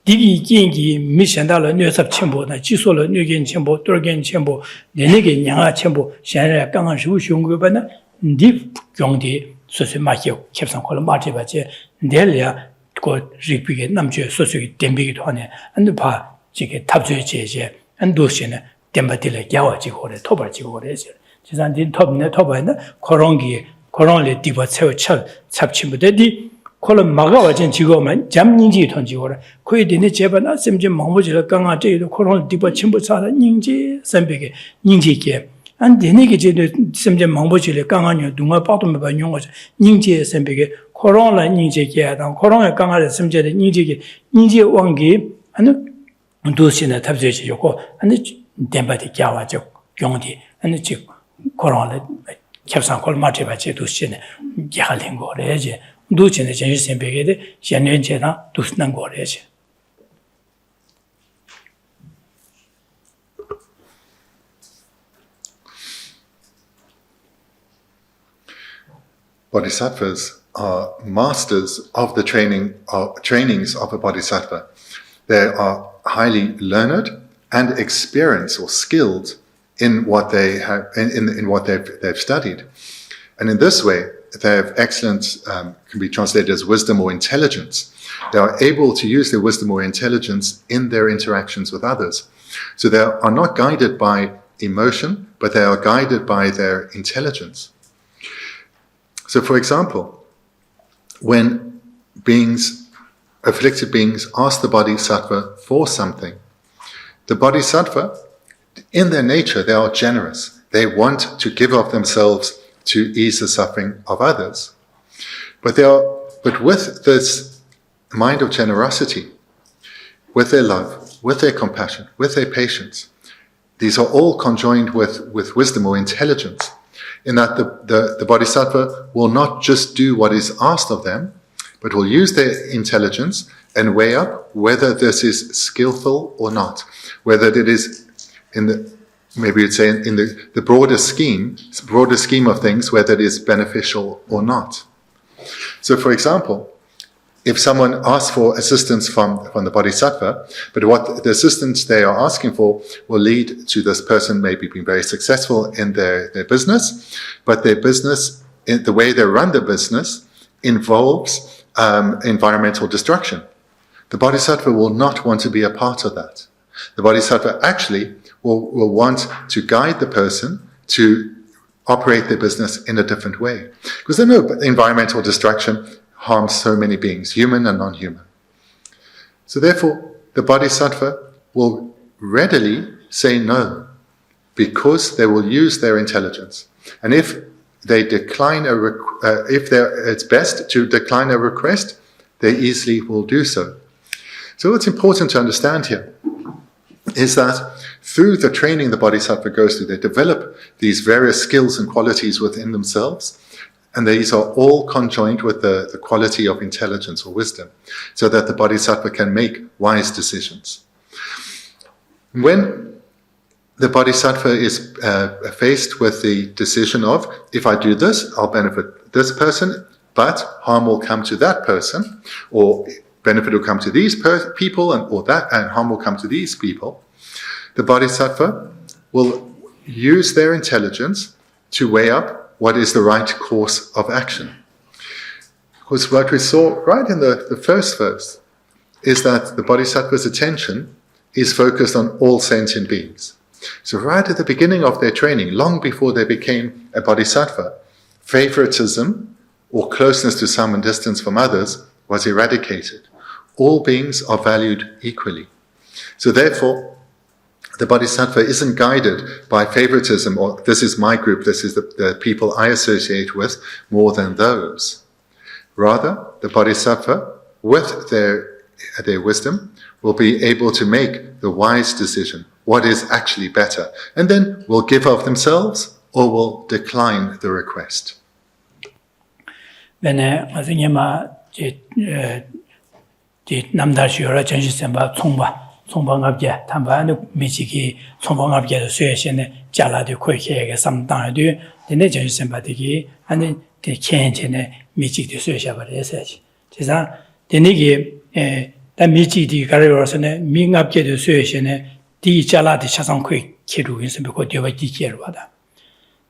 디기 gen기 미션달로 뇌섭 첨보나 지소로 뇌견 첨보 돌견 첨보 내내게 냥아 첨보 현리아 강한 시우 용구바나 디 용디 소소 마키오 캡상 콜로 마티바제 넬리아 고 리피게 남주에 소소기 덴비기도 하네 안도파 지게 탑주에 제제 안도시네 덴바딜에 야와지고 그래 토벌지고 그래지 지산딘 톱네 토바나 코롱리 디버 채워 찹침부데디 콜은 막아와진 지고만 잠닝지 던지고라 코이디네 제바나 셈제 망보지를 강아 제도 코롱 디버 침부 사라 닝지 선배게 닝지게 안 되네게 제도 셈제 망보지를 강아뇨 누가 봐도 몇 번 용어서 닝지에 선배게 코롱라 닝지게 하다 코롱에 강아를 셈제데 닝지게 닝지 왕기 아니 도시나 탑제지 요고 아니 덴바디 갸와죠 용디 아니 지 코롱라 캡상 콜마티바 제도 시네 야할린 거래지 도치네 전신 배게데 현년제나 도스난 거래지 Bodhisattvas are masters of the trainings of a bodhisattva. They are highly learned and experienced or skilled in what they have in what they've studied, and in this way they have excellent can be translated as wisdom or intelligence. They are able to use their wisdom or intelligence in their interactions with others. So they are not guided by emotion, but they are guided by their intelligence. So, for example, when afflicted beings ask the bodhisattva for something, the bodhisattva, in their nature, they are generous. They want to give of themselves to ease the suffering of others. But with this mind of generosity, with their love, with their compassion, with their patience, these are all conjoined with wisdom or intelligence, in that the bodhisattva will not just do what is asked of them, but will use their intelligence and weigh up whether this is skillful or not, whether it is in the broader scheme of things, whether it is beneficial or not. So, for example, if someone asks for assistance from the bodhisattva, but what the assistance they are asking for will lead to this person maybe being very successful in their business, but their business, the way they run their business, involves environmental destruction. The bodhisattva will not want to be a part of that. The bodhisattva actually will want to guide the person to operate their business in a different way. Because they know environmental destruction harms so many beings, human and non-human. So therefore, the bodhisattva will readily say no, because they will use their intelligence. And if they decline it's best to decline a request, they easily will do so. So what's important to understand here is that through the training the bodhisattva goes through, they develop these various skills and qualities within themselves, and these are all conjoined with the quality of intelligence or wisdom, so that the bodhisattva can make wise decisions. When the bodhisattva is faced with the decision of, if I do this, I'll benefit this person, but harm will come to that person, or benefit will come to these people, and harm will come to these people. The bodhisattva will use their intelligence to weigh up what is the right course of action. Because what we saw right in the first verse is that the bodhisattva's attention is focused on all sentient beings. So right at the beginning of their training, long before they became a bodhisattva, favoritism or closeness to some and distance from others was eradicated. All beings are valued equally. So therefore, the bodhisattva isn't guided by favoritism or this is my group, this is the people I associate with more than those. Rather, the bodhisattva, with their wisdom, will be able to make the wise decision, what is actually better, and then will give of themselves or will decline the request. 총방압게 담바는 미지기 총방압게도 수행신의 잘라도 코이케가 삼당도 근데 전신바디기 아니 개인전에 미지기 수행샤버려야지. 제가 되니게 다 미지기 가려서는 민압게도 수행신의 디 잘라도 차상 코이케로 인생 그 되어지기로 하다.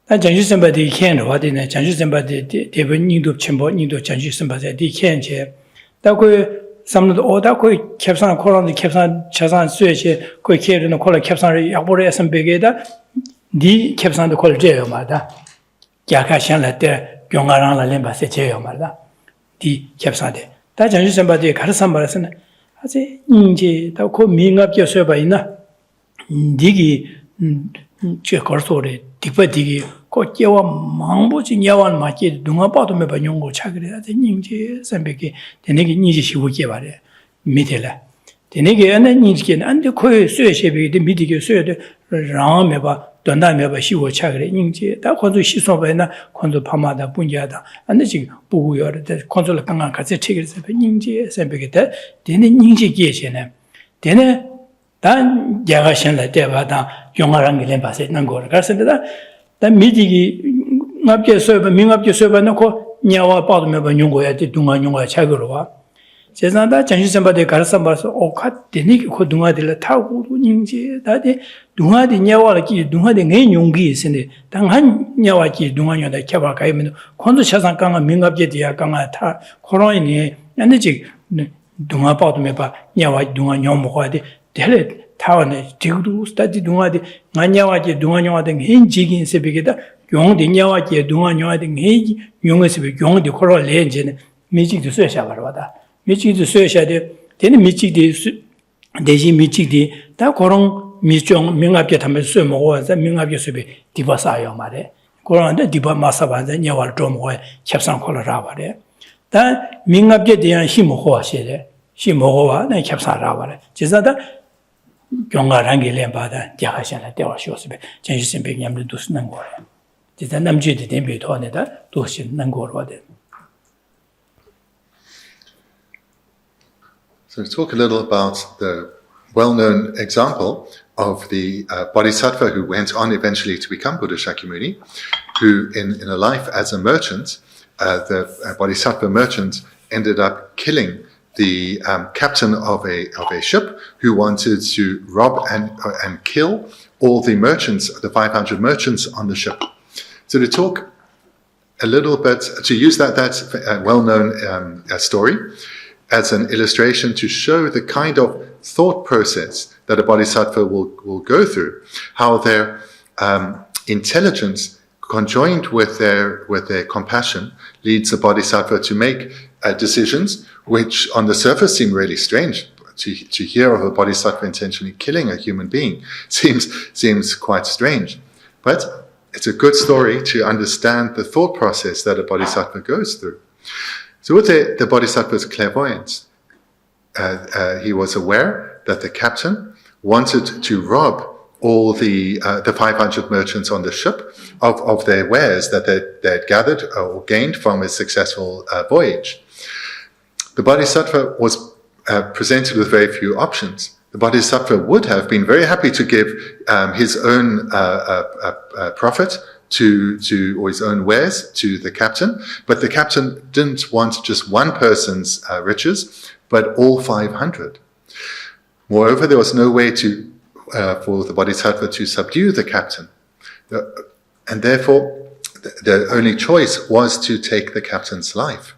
나 전신바디 캔로 하더니 전신바디 대변인도 첨보인도 전신바디 디 캔제 다그 삼도 오다 거의 캡산 코로나 캡산 차산 수에시 거의 케르는 콜라 캡산을 약보를 했으면 베게다 니 캡산도 콜제요 말다 야카샹라 때 경아랑 라렘바세 제요 말다 디 캡산데 다 전주선바디 가르산 말에서는 아직 인지 다고 민갑게 써봐 있나 니기 제 거소리 디바디기 고께와 망보지 냐완 맞게 누가 봐도 몇 번 용고 차그래야 돼 인지 선배께 되네게 인지 시고게 말해 미텔라 되네게 안는 인지게 안데 코에 수에셰비데 미디게 수에데 라메 봐 돈다메 봐 시고 차그래 인지 다 건조 시소바이나 건조 파마다 분야다 안데 지금 보고요데 건조를 강강 같이 책에서 인지 선배께 되네 인지 계시네 되네 단 야가신라 때마다 용화랑 게 봐서 난 거를 가르쳤는데 다 미디기 납게 써봐 민갑게 써봐 놓고 냐와 빠도면 봐 용고야 돼 동안 용고야 차거로 와 제산다 전신선바데 가르쳐 봐서 오카 되니기 그 동아들 타고도 인지 다데 동아디 냐와기 동아데 내 용기 있으네 당한 냐와기 동아녀다 켜봐 가면 kon도 차상 강가 민갑게 돼야 강가 타 코로나니 안되지 동아 빠도면 봐 냐와 동아 녀 먹어야 돼 델레 타원에 지구도 스타디 동아디 나냐와지 동아녀와등 현지긴 세비게다 용디 냐와지 동아녀와등 해 용에서비 용디 코로 렌제는 미직도 쇠샤 바라다 미직도 쇠샤데 되는 미직디 대지 미직디 다 그런 미종 명합게 담을 쇠 먹어서 명합게 쇠비 디바사요 말에 그런데 디바 마사반자 냐와를 좀 먹어야 캡상 콜라라 말에 다 명합게 대한 힘 먹어 하시래 힘 먹어와 내 캡사라 말에 제자다 경가랑게 렘바다 야하샤나 대화쇼스베 전시선배 냠도 두스는 거래. 진짜 남주의 대비도 안에다 두시는 거로데. So let's talk a little about the well-known example of the bodhisattva who went on eventually to become Buddha Shakyamuni, who in a life as a merchant, the bodhisattva merchant ended up killing the captain of a ship who wanted to rob and kill all the merchants, the 500 merchants on the ship. So to talk a little bit, to use that well-known story as an illustration to show the kind of thought process that a bodhisattva will go through, how their intelligence conjoined with their compassion leads the bodhisattva to make decisions which on the surface seem really strange. To hear of a bodhisattva intentionally killing a human being seems quite strange. But it's a good story to understand the thought process that a bodhisattva goes through. So with the bodhisattva's clairvoyance, he was aware that the captain wanted to rob all the 500 merchants on the ship of their wares that they had gathered or gained from a successful voyage. The bodhisattva was presented with very few options. the Bodhisattva would have been very happy to give his own profit or his own wares to the captain, but the captain didn't want just one person's riches, but all 500. Moreover, there was no way for the Bodhisattva to subdue the captain, and therefore the only choice was to take the captain's life.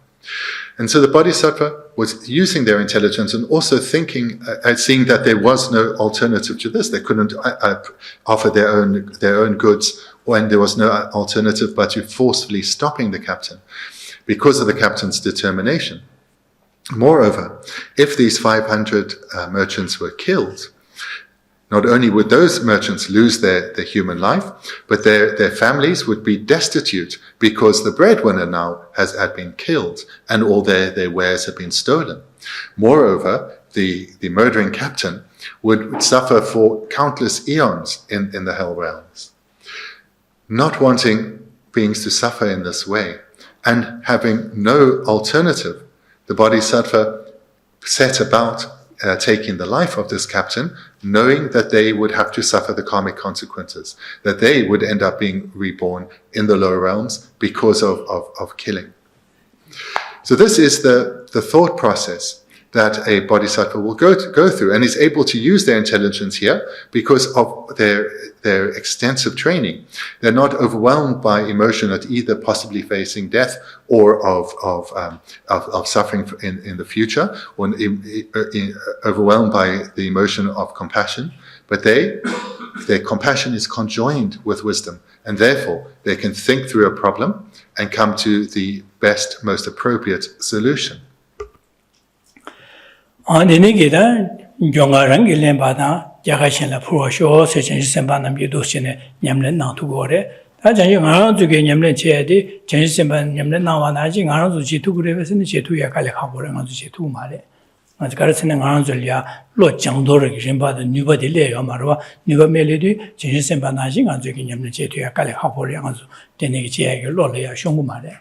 And so the Bodhisattva was using their intelligence and also thinking, seeing that there was no alternative to this. They couldn't offer their own goods, when there was no alternative but to forcefully stopping the captain because of the captain's determination. Moreover, if these 500 merchants were killed, not only would those merchants lose their human life, but their families would be destitute because the breadwinner now had been killed and all their wares had been stolen. Moreover, the murdering captain would suffer for countless eons in the hell realms. Not wanting beings to suffer in this way and having no alternative, the Bodhisattva set about taking the life of this captain, knowing that they would have to suffer the karmic consequences, that they would end up being reborn in the lower realms because of killing. So this is the thought process that a bodhisattva will go through, and is able to use their intelligence here because of their extensive training. They're not overwhelmed by emotion at either possibly facing death or of suffering in the future, or overwhelmed by the emotion of compassion, but their compassion is conjoined with wisdom, and therefore they can think through a problem and come to the best, most appropriate solution. Andenigida, Jongarang, Lembada, Jagashan La Purosho, Session Sembanam Yudosine, Yamlen Natugore, Tajan around to get Yamlen Chedi, Chen Semban Yamlen Nawanaji, around to Chitu Rivers and Chetuya Kalakabor and Chetu Mare. As Garrison and Aranzolia, Lord Jangdor, Jimba, the Nuba Delay, Marwa, Nuba Melody, Chen Sembanajing, and Zukin Yamlen Chetuya Kalakabor and Denigi, Lolia, Shongumare.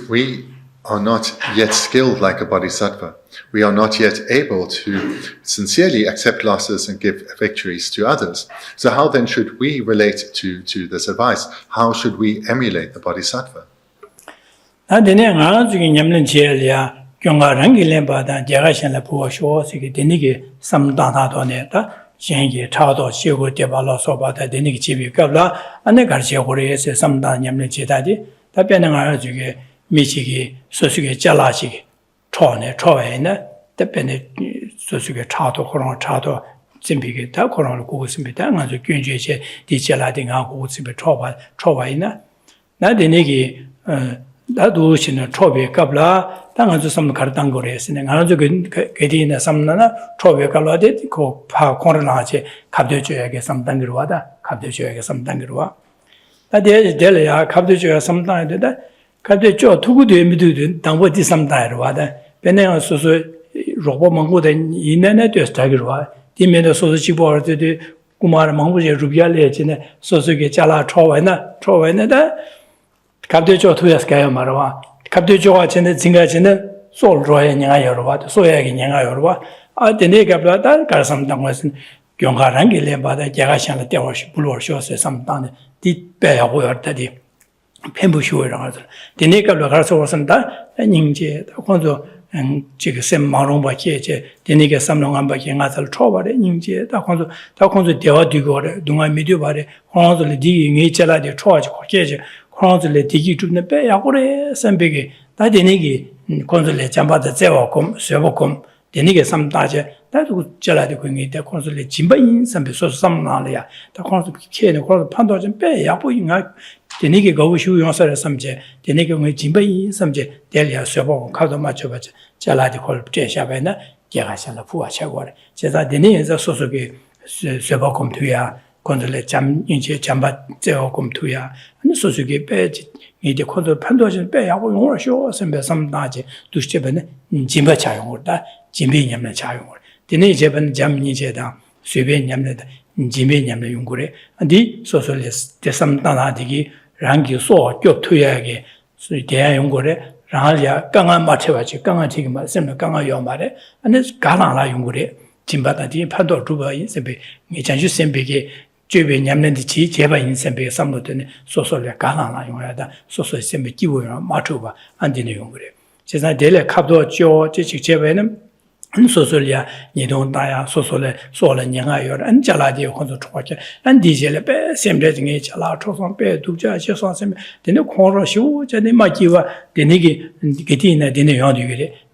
We are not yet skilled like a bodhisattva. We are not yet able to sincerely accept losses and give victories to others. So how then should we relate to this advice? How should we emulate the bodhisattva? 미치기 소수게 잘라지기 초에는 대변에 소수게 차도 그런 차도 준비게 다 그런 거 있습니다. 아주 균주제 디젤라딩하고 집에 초바이나 나데네기 나도 신의 초배 갑라 당아주 섬 가르당 거래스네 아주 그디나 섬나나 초배 갑라데 그파 코로나제 갑대줘야게 섬당기로 와다 갑대줘야게 섬당기로 와 나데 데려야 갑대줘야 섬당이다 갑자기 저 두고도에 믿으든 당보 디삼다로 와다 배내가 소소 로보 망고데 이내내 되스타기로 와 디면에 소소 집어르데 구마르 망고제 루비알레지네 소소게 잘라 초와나다 갑자기 저 투야스가야 말와 갑자기 저와 전에 진가전에 솔로에 냥아여로 와 소야게 냥아여로 와 아데네가 블라다 가삼당 것은 경가란 게 레바다 제가샹의 때워시 불로쇼세 삼당에 디배하고 열다디 펜부쇼라서 데네가로 가서 왔습니다. 닝제 혼자 지금 셈마롱바케 데네가 삼롱한바케 가서 초바래 닝제 다 혼자 대화디고래 동아 미디어바래 혼자 디기 녜잘라데 초아지 고케제 혼자 디기 줍네 배야고래 선배게 다 데네기 혼자 잠바다 제와콤 쇠보콤 데네게 삼다제 다도 잘라데 고잉이데 혼자 진바인 선배 소소 삼나래야 다 혼자 케네 혼자 판도 좀 배야고 인가 데네게 거우슈 용사를 삼제 데네게 뭐 진바인 삼제 델리아 쇠보고 가도 맞춰봐자 잘라데 콜 제샤베나 제가살라 부아차고래 제가 데네에서 소소게 쇠보콤 투야 건들레 잠 이제 잠바 제오콤 투야 아니 소소게 빼지 이제 코드 판도진 빼야고 용을 쇼 선배 삼다지 두시제베네 진바 차용을다 진비냠네 차용을 데네 제번 잠니제다 쇠베냠네다 진비냠네 용고래 안디 소소레스 대삼다나디기 랑기 소 겹투야게 수대야 용고래 Ralia, Ganga Machevachi, Ganga Tigma, Semi Ganga Yomare, and it's Galala Yungure, Timbata, Pando Tuba in Sempe, Michanju Sempeke, Jubi Yamnendi, Jeva in Sempe, Sambutan, Sosolia Galala Yungada, Soso Sempe Kiwa, Matuba, and the Yungure. She's not Dele Capdo, Joe, Chichevenum. And Sosolia, you don't die, Sosole, Sol and Yangayor, and Jaladio Contotrocha, and Diesel, same letting each allowed to compare to judge on some, the new corner shoe, and the Makiva, the Nigi, and Gitina, the Neon,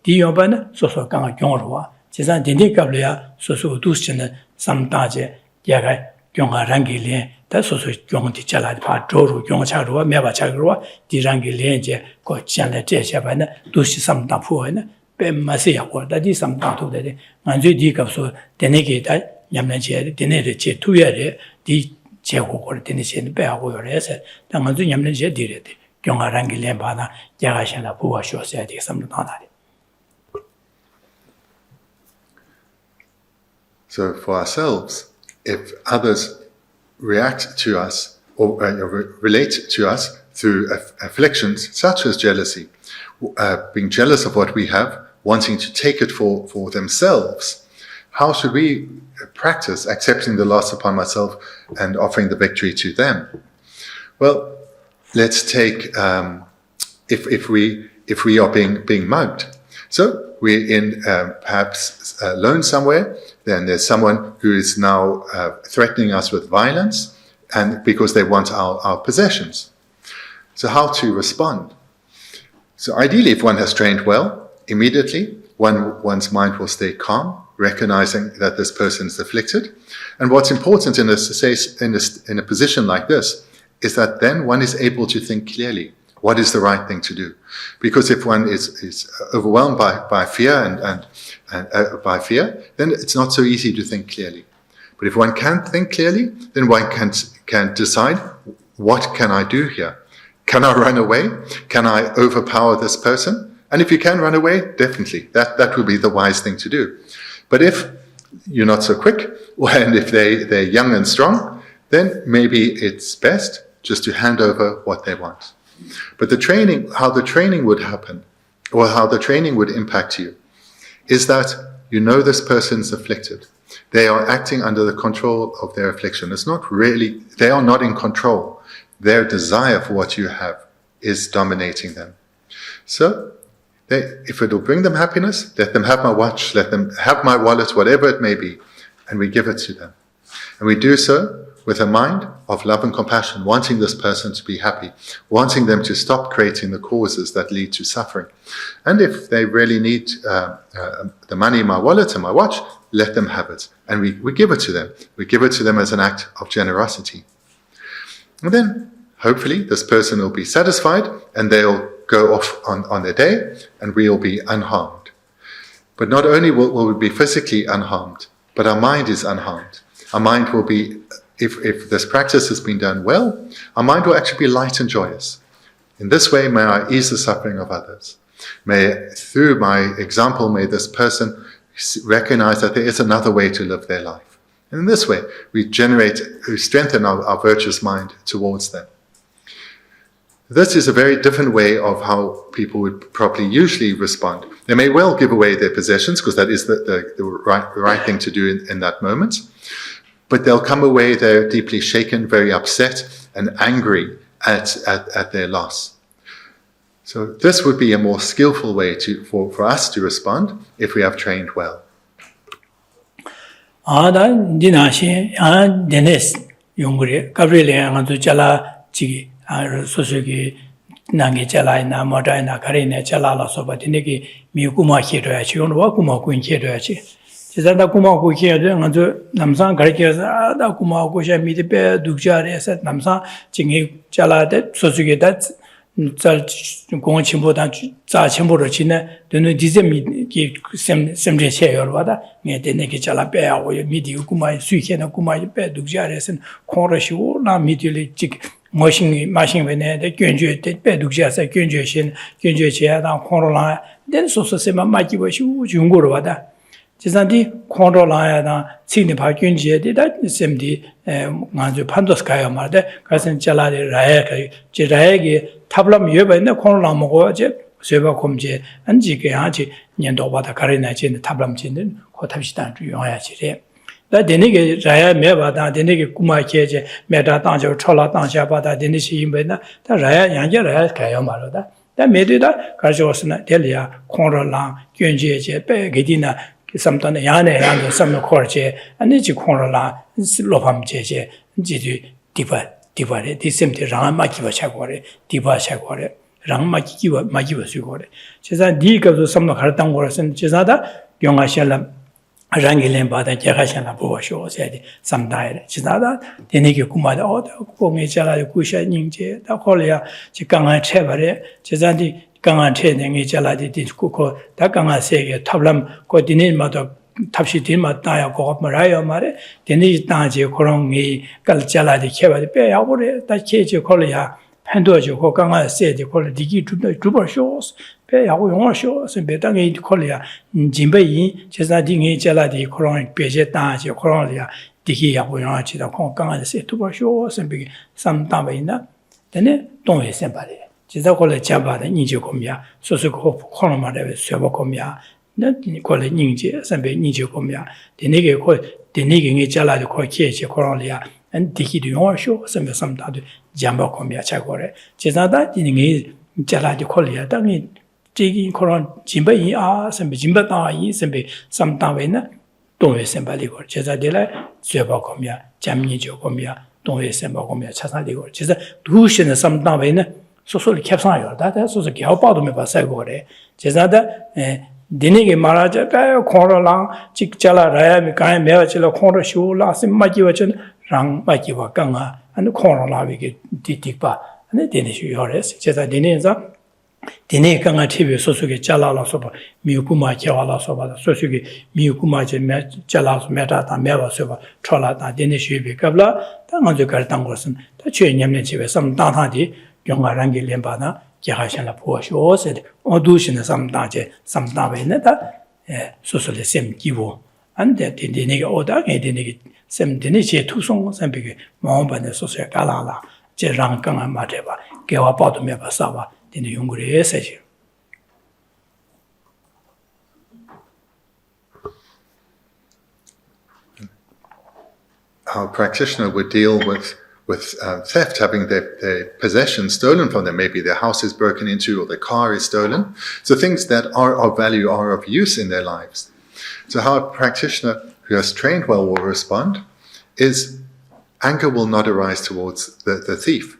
Diobana, Soso Ganga Yonwa, Cezanne, the Nicablia, Soso Dustin, some Taje, Yaga, Yonga Rangili, that's also Yong Tichala, Joru, Yong Charua, Meva Chagrua, the Rangili, Cochana, Jeshavana, Dushi some Tapuana. Masia or that is some part of the day. Manzu Dicap so denegate Yamnache, denegate 2 years, the Checo or Tennessee Bear or asset, the Manzu Yamnache did it. Young Arangi Lambana, Yagashana Pua Show said some tonality. So for ourselves, if others react to us or relate to us through afflictions such as jealousy, being jealous of what we have, wanting to take it for themselves, how should we practice accepting the loss upon myself and offering the victory to them? Well, let's take if we are being mugged. So we're in perhaps alone somewhere. Then there's someone who is now threatening us with violence, and because they want our possessions. So how to respond? So ideally, if one has trained well, immediately one's mind will stay calm, recognizing that this person is afflicted. And what's important in a position like this is that then one is able to think clearly. What is the right thing to do? Because if one is overwhelmed by fear and by fear, then it's not so easy to think clearly. But if one can think clearly, then one can decide, what can I do here? Can I run away? Can I overpower this person? And if you can run away, definitely, that would be the wise thing to do. But if you're not so quick, and if they're young and strong, then maybe it's best just to hand over what they want. But how the training would happen, or how the training would impact you, is that you know this person's afflicted. They are acting under the control of their affliction. They are not in control. Their desire for what you have is dominating them. So, if it will bring them happiness, let them have my watch, let them have my wallet, whatever it may be, and we give it to them. And we do so with a mind of love and compassion, wanting this person to be happy, wanting them to stop creating the causes that lead to suffering. And if they really need the money in my wallet and my watch, let them have it. And we give it to them. We give it to them as an act of generosity. And then, hopefully, this person will be satisfied and they'll go off on their day and we'll be unharmed. But not only will we be physically unharmed, but our mind is unharmed. Our mind will be, if this practice has been done well, our mind will actually be light and joyous. In this way, may I ease the suffering of others. Through my example, may this person recognize that there is another way to live their life. And in this way, we strengthen our virtuous mind towards them. This is a very different way of how people would probably usually respond. They may well give away their possessions, because that is the right thing to do in that moment. But they'll come away, they're deeply shaken, very upset and angry at their loss. So this would be a more skillful way for us to respond if we have trained well. Sosuki Nangi Chalai na Modana Karina Chalala Soba Diniki, Mikuma Hidoachi, on Wakuma Queen Hidoachi. Cesada Kuma Kuki, Namsan Karikas, Kuma Kusha Midipe, Dukjari, said Namsan, Chingi Chala, Sosuki, that's going Chimbodan, Chimbo China, the new Dizem give some share or wada, near the Neki Chalapea, or Midi Kuma, Suikan, Kuma, Dukjaris, and Korashu, now immediately chick. Machine when the Gunju, the Bedukjas, Gunjushin, Gunjia, and Corona, then so Sema Maki was Jungurwada. Cisandi, Corona, Signipa Gunjia, did that SMD, Manju Pandoskaya Mother, Cousin Jaladi Raek, Jiragi, Tablam Yuba in the Corona Mogoje, Seba Komje, and Jikaji, Nyandobata Karinachin, Tablamchin, Kotabstan to Yoyachire. That Denige Raya Mevada, Denige Kuma Keje, Meta Tanjo, Chola Tanja, Bata, Denishi Imbena, the Raya Yanja Kayamaroda. That made it a Kajosana, Delia, Konrola, Gyunje, Gedina, sometimes Yane and some Korje, and Nichi Konrola, Lopam Jeje, Jidu, Diva, this empty Ramakiva Chagore, Diva Chagore, Ramakiva, Magiva Sugore. Chesa Diga to some of her tangors and Chesada, Yongashala. Rangilen Bada Jakashana Bosho said some died. Chisada, the Niki Kumada Oda, Kumichala, Kusha Ninje, the Kolia, Chikanga Chevare, Chizandi, Ganga Cheding, Chala, the Kuko, Takanga Sege, Tablam, Kodinin Mata, Tapshitima, Taya, Kop Maria Mare, the Nish Tanji, Korongi, Galchala, the Keva, the Bay, that Keji Kolia, Pandojo, Kokanga said, the quality to the Juba shows. Pay our shows and better in Kolia, Jimbei, Chesading, Jaladi, Koron, Pejeta, Coronia, Dikia, Wianachi, the Konkan, say to shows and be some Tamaina. Then don't be somebody. Chisakola Jabba, the Nijocomia, Sosuko, Coloma, Servocomia, not call it Ninja, and be Nijocomia, the nigger called the nigging Jala, the Kokia, Coronia, and Diki, the Yon shows and some Jamba Comia Chagore. Chisada, Jala, the Colia, Dangin. Jigging Koran Jimba are some JimbaTai, some Tawena, don't assembly or Chesadilla, Sebacomia, Jamnijo Comia, don't assemble Comia, Chasadigo, Chesa, Dushin and some Tawena, so kept on that was a Galpado Pasagore, Chesada, Dinigi Maraja, Koralang, Chichala, Raya, Mikai, Merchilla, Kora Shoe, last in Majiwachan, Rang Majiwa Ganga, and the Korala Tipa, and the Danish Yores, Chesa Dineza. Dine Kanga TV Sosuke Jalala Soba, Miukuma Kiala Soba, Sosuke, Miukuma Jalas Meta, Meva Soba, Trola, Denishibi Kabla, Tanganjo Kartangorson, the Chin Yamnichi, some Dantadi, Yonga Rangi Lembana, Jahashana Posho said, Odushin, some Daje, some Daveneta, Sosole Sem Givo, and that in the nigger Oda, Dinic, Sem Dinichi, two songs, and big Momba and Sosia Galala, Jerang Kanga Mateva, Gawa Potomeva Sava. In the Hungary essay. Our practitioner would deal with theft, having their possessions stolen from them. Maybe their house is broken into or their car is stolen. So things that are of value, are of use in their lives. So how a practitioner who has trained well will respond is anger will not arise towards the thief.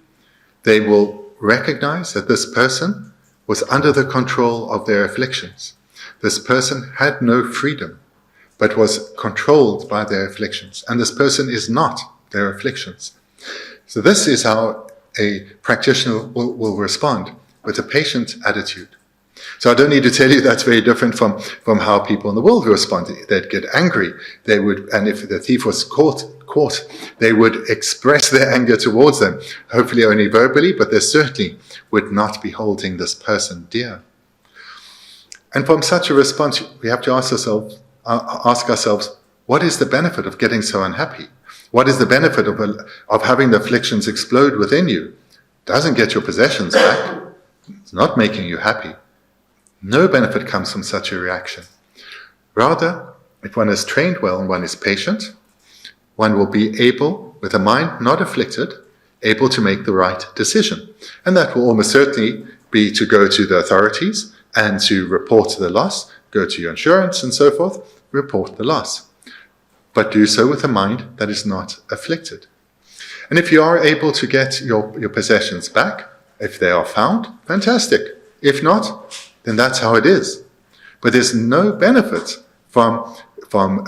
They will recognize that this person was under the control of their afflictions. This person had no freedom, but was controlled by their afflictions. And this person is not their afflictions. So this is how a practitioner will respond, with a patient attitude. So I don't need to tell you that's very different from how people in the world respond. They'd get angry. They would, and if the thief was caught, they would express their anger towards them, hopefully only verbally, but they certainly would not be holding this person dear. And from such a response, we have to ask ourselves, what is the benefit of getting so unhappy? What is the benefit of having the afflictions explode within you? It doesn't get your possessions back. It's not making you happy. No benefit comes from such a reaction. Rather, if one is trained well and one is patient, one will be able, with a mind not afflicted, able to make the right decision. And that will almost certainly be to go to the authorities and to report the loss, go to your insurance and so forth, report the loss. But do so with a mind that is not afflicted. And if you are able to get your possessions back, if they are found, fantastic. If not, then that's how it is. But there's no benefit from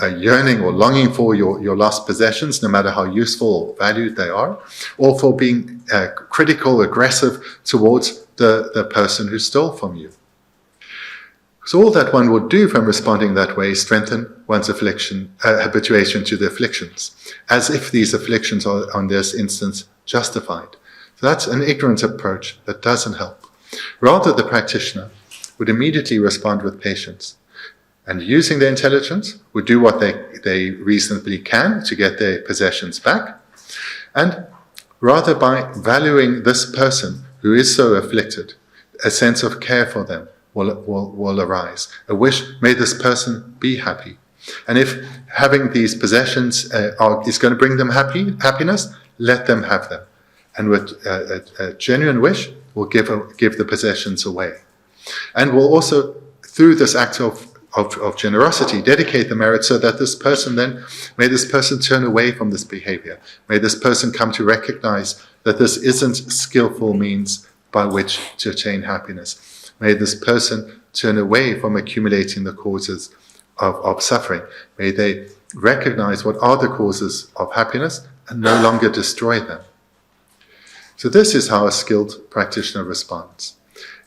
a yearning or longing for your lost possessions, no matter how useful or valued they are, or for being critical, aggressive towards the person who stole from you. So all that one would do from responding that way is strengthen one's habituation to the afflictions, as if these afflictions are, on this instance, justified. So that's an ignorant approach that doesn't help. Rather, the practitioner would immediately respond with patience, and using their intelligence would do what they reasonably can to get their possessions back, and rather by valuing this person who is so afflicted, a sense of care for them will arise. A wish, may this person be happy. And if having these possessions is going to bring them happiness, let them have them. And with a genuine wish, we'll give the possessions away. And we'll also, through this act of generosity, dedicate the merit so that this person then, may this person turn away from this behavior. May this person come to recognize that this isn't skillful means by which to attain happiness. May this person turn away from accumulating the causes of suffering. May they recognize what are the causes of happiness and no longer destroy them. So this is how a skilled practitioner responds.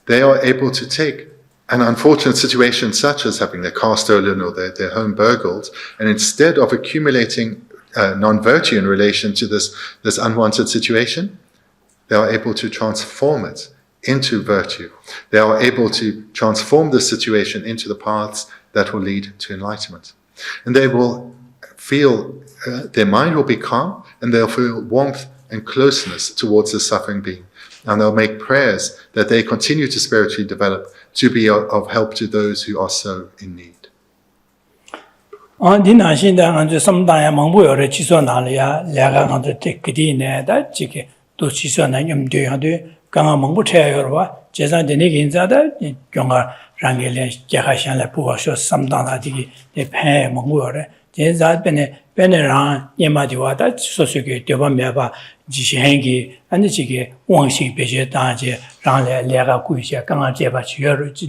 They are able to take an unfortunate situation such as having their car stolen or their home burgled, and instead of accumulating non-virtue in relation to this unwanted situation, they are able to transform it into virtue. They are able to transform the situation into the paths that will lead to enlightenment. And they will feel, their mind will be calm, and they'll feel warmth and closeness towards the suffering being. And they'll make prayers that they continue to spiritually develop to be of help to those who are so in need. Benera Yamadiwada, Sosuke, Devameba, Gishengi, and the Chige, Wangxi, Beje, Daje, Ranle, Lega Kuisha, Kangajeva,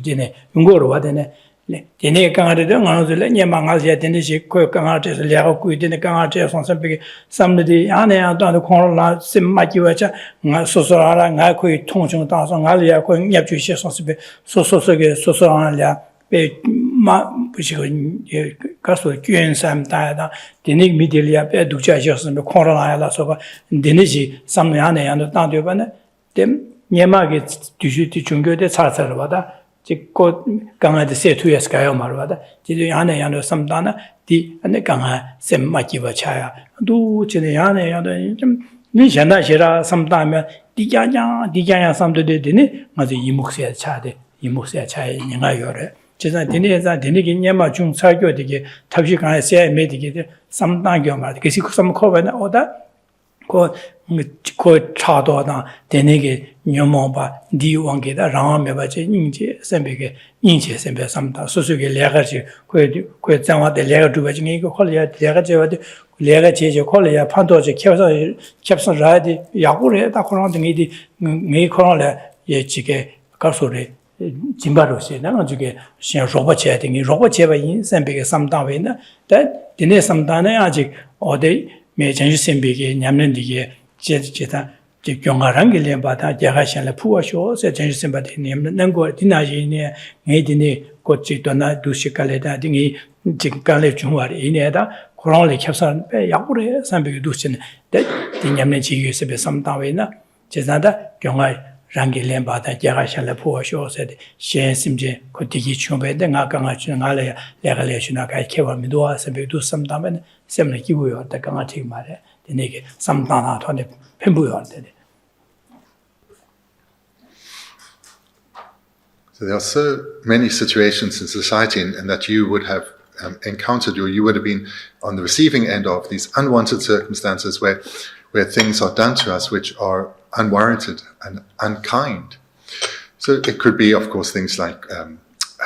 Dine, Ungurwadene, Dine Kangadanga, the Yamangasia, Denishi, Kangates, Lega Kui, Dine Kangates, on some of the Ane, down the corner, Simakiwacha, Sosara, Nakui, Tongchung, Tanson, Alia, Yapu, Sosoge, Sosoralia, 가서 교연 삶 다다 되니 미디리아 배 두자셔서 코로나야라 소바 되니지 삼내 안에 안도 따되어바네 됨 예마게 뒤주디 중교대 살살을 받아 직고 강아지 세투에스 가요 말받아 지도 안에 안도 삼다나 디 안에 강아 셈 맞기와 차야 두 전에 안에 안도 좀 니잖아시라 삼다면 디자냐 삼도되 되니 맞아 이목세 차대 이목세 차에 내가요래 제가 디네자 디네기 녀마 중 사교되게 탑시간에 세 메디게 삼단교 말 그시 그 코바나 오다 그 차도다 디네기 녀모바 디왕게다 라메바제 인제 셈베게 인제 셈베 삼다 소소게 레가지 그 장와데 레가 두바지 이거 콜이야 레가 제와데 레가 제제 콜이야 판도제 캡서 라디 야고레 다 코로나 등이디 네 코로나 예지게 가소레 짐바로시 나는 저게 신 로봇체 등이 로봇체가 인생백에 삼다웨나 다 디네 삼다네 아직 어디 매전시 셈백에 냠는디게 제다 제 경화랑 길에 받아 제가신을 부어쇼 세전시 셈바데 냠는 거 디나지네 네디네 고치도나 두시칼레다 등이 직간레 중화리 이내다 코로나를 캡산 배 약으로 삼백에 두시는 데 냠는 지유에서 삼다웨나 제자다 경화 랑길렘 바다 제가샬레 포쇼세데 셴심제 코티기 춤베데 나강아 춘알레 레갈레슈나 가이케와 미도아 세베두 삼다면 셈네 기부요 다 강아티 말에 데네게 삼다나 토네 펜부요 데네. So there are so many situations in society and that you would have encountered or you would have been on the receiving end of these unwanted circumstances where things are done to us which are unwarranted and unkind. So it could be, of course, things like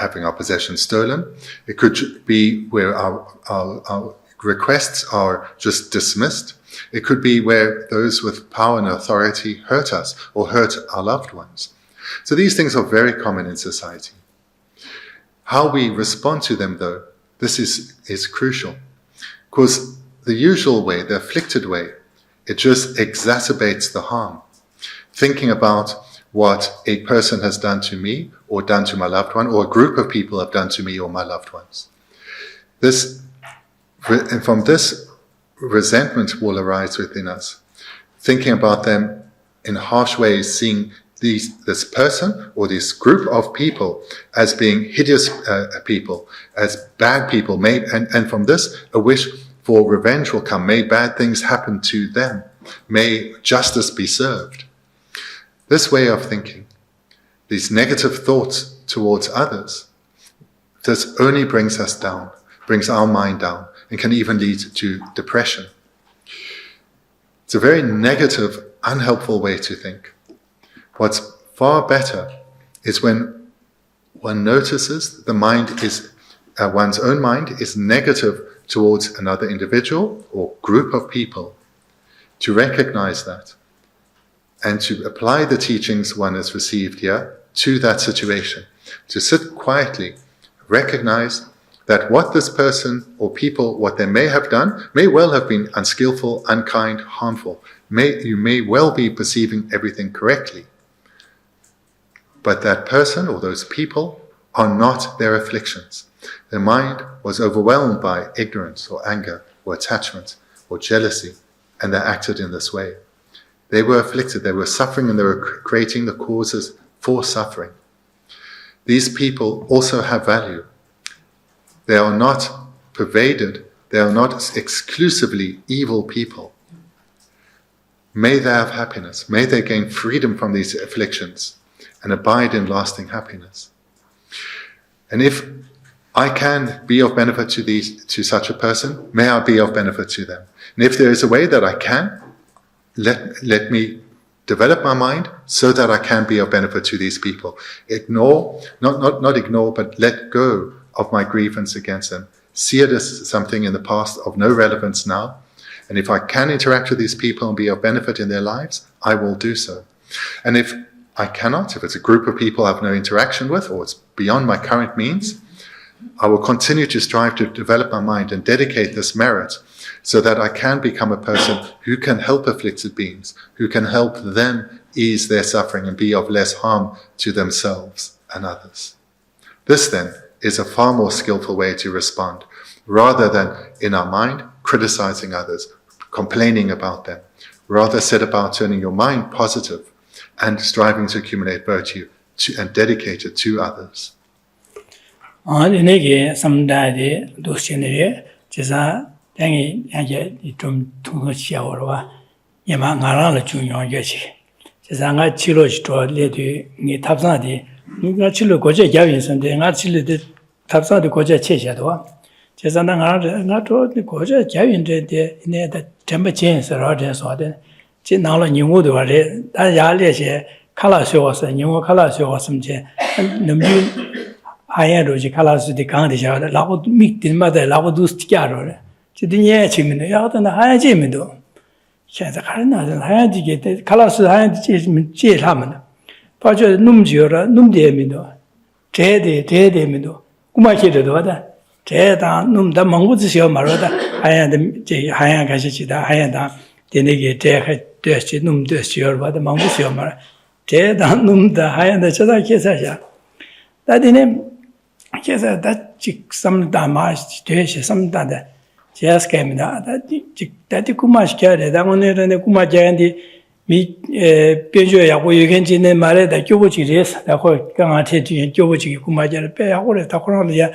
having our possessions stolen. It could be where our requests are just dismissed. It could be where those with power and authority hurt us or hurt our loved ones. So these things are very common in society. How we respond to them, though, this is crucial. Because the usual way, the afflicted way, it just exacerbates the harm. Thinking about what a person has done to me or done to my loved one or a group of people have done to me or my loved ones. And from this, resentment will arise within us. Thinking about them in harsh ways, seeing this person or this group of people as being hideous people, as bad people, and from this, a wish for revenge will come. May bad things happen to them. May justice be served. This way of thinking these negative thoughts towards others, this only brings us down, brings our mind down, and can even lead to depression. It's a very negative, unhelpful way to think. What's far better is when one notices the mind is, one's own mind is negative towards another individual or group of people, to recognize that and to apply the teachings one has received here to that situation, to sit quietly, recognize that what this person or people, what they may have done, may well have been unskillful, unkind, harmful. You may well be perceiving everything correctly. But that person or those people are not their afflictions. Their mind was overwhelmed by ignorance or anger or attachment or jealousy, and they acted in this way. They were afflicted, they were suffering, and they were creating the causes for suffering. These people also have value. They are not pervaded, they are not exclusively evil people. May they have happiness, may they gain freedom from these afflictions and abide in lasting happiness. And if I can be of benefit to such a person, may I be of benefit to them. And if there is a way that I can, let me develop my mind so that I can be of benefit to these people. Ignore, not ignore, but let go of my grievance against them. See it as something in the past of no relevance now. And if I can interact with these people and be of benefit in their lives, I will do so. And if I cannot, if it's a group of people I have no interaction with, or it's beyond my current means, I will continue to strive to develop my mind and dedicate this merit so that I can become a person who can help afflicted beings, who can help them ease their suffering and be of less harm to themselves and others. This then is a far more skillful way to respond, rather than in our mind criticizing others, complaining about them. Rather set about turning your mind positive and striving to accumulate virtue and dedicate it to others. 이게 삼다데 도시네에 제가 당이 이제 좀 통치하고와 예마 나라를 중요한 것이 제가 치료시도 레디 니 탑사디 누가 치료 고제 야윈선데 나 치료데 탑사디 고제 체셔도 제가 나도 고제 야윈데 네다 템버체스라데서데 제 나로 님고도 와래 다 야래些칼라쇼와서 님고 칼라쇼와섬제 넘주 아야로지 칼라스디 강데샤 라고 미팅마다 라고 두스티야로 지든예 지면은 야도나 하야지면도现在 가르나는 하야지게 칼라스 하야지 제하면 봐줘 놈지어라 놈데면도 제데면도 꾸마시려도 하다 제다 놈다 망고지셔 말하다 하야데 제 하야 가시지다 하야다 되네게 제해듯이 놈듯이어 봐도 망고시어 말 제다 놈다 하야데 저다 계사자 다디네 그래서 다직 삼다 마시 되시 삼다다 제스케미나 다디 구마시켜야 당원에는 구마자인데 미 변조하고 의견진의 말에다 교부지리에서 다고 강한테 뒤에 교부지기 구마자를 빼하고래 다 그러는데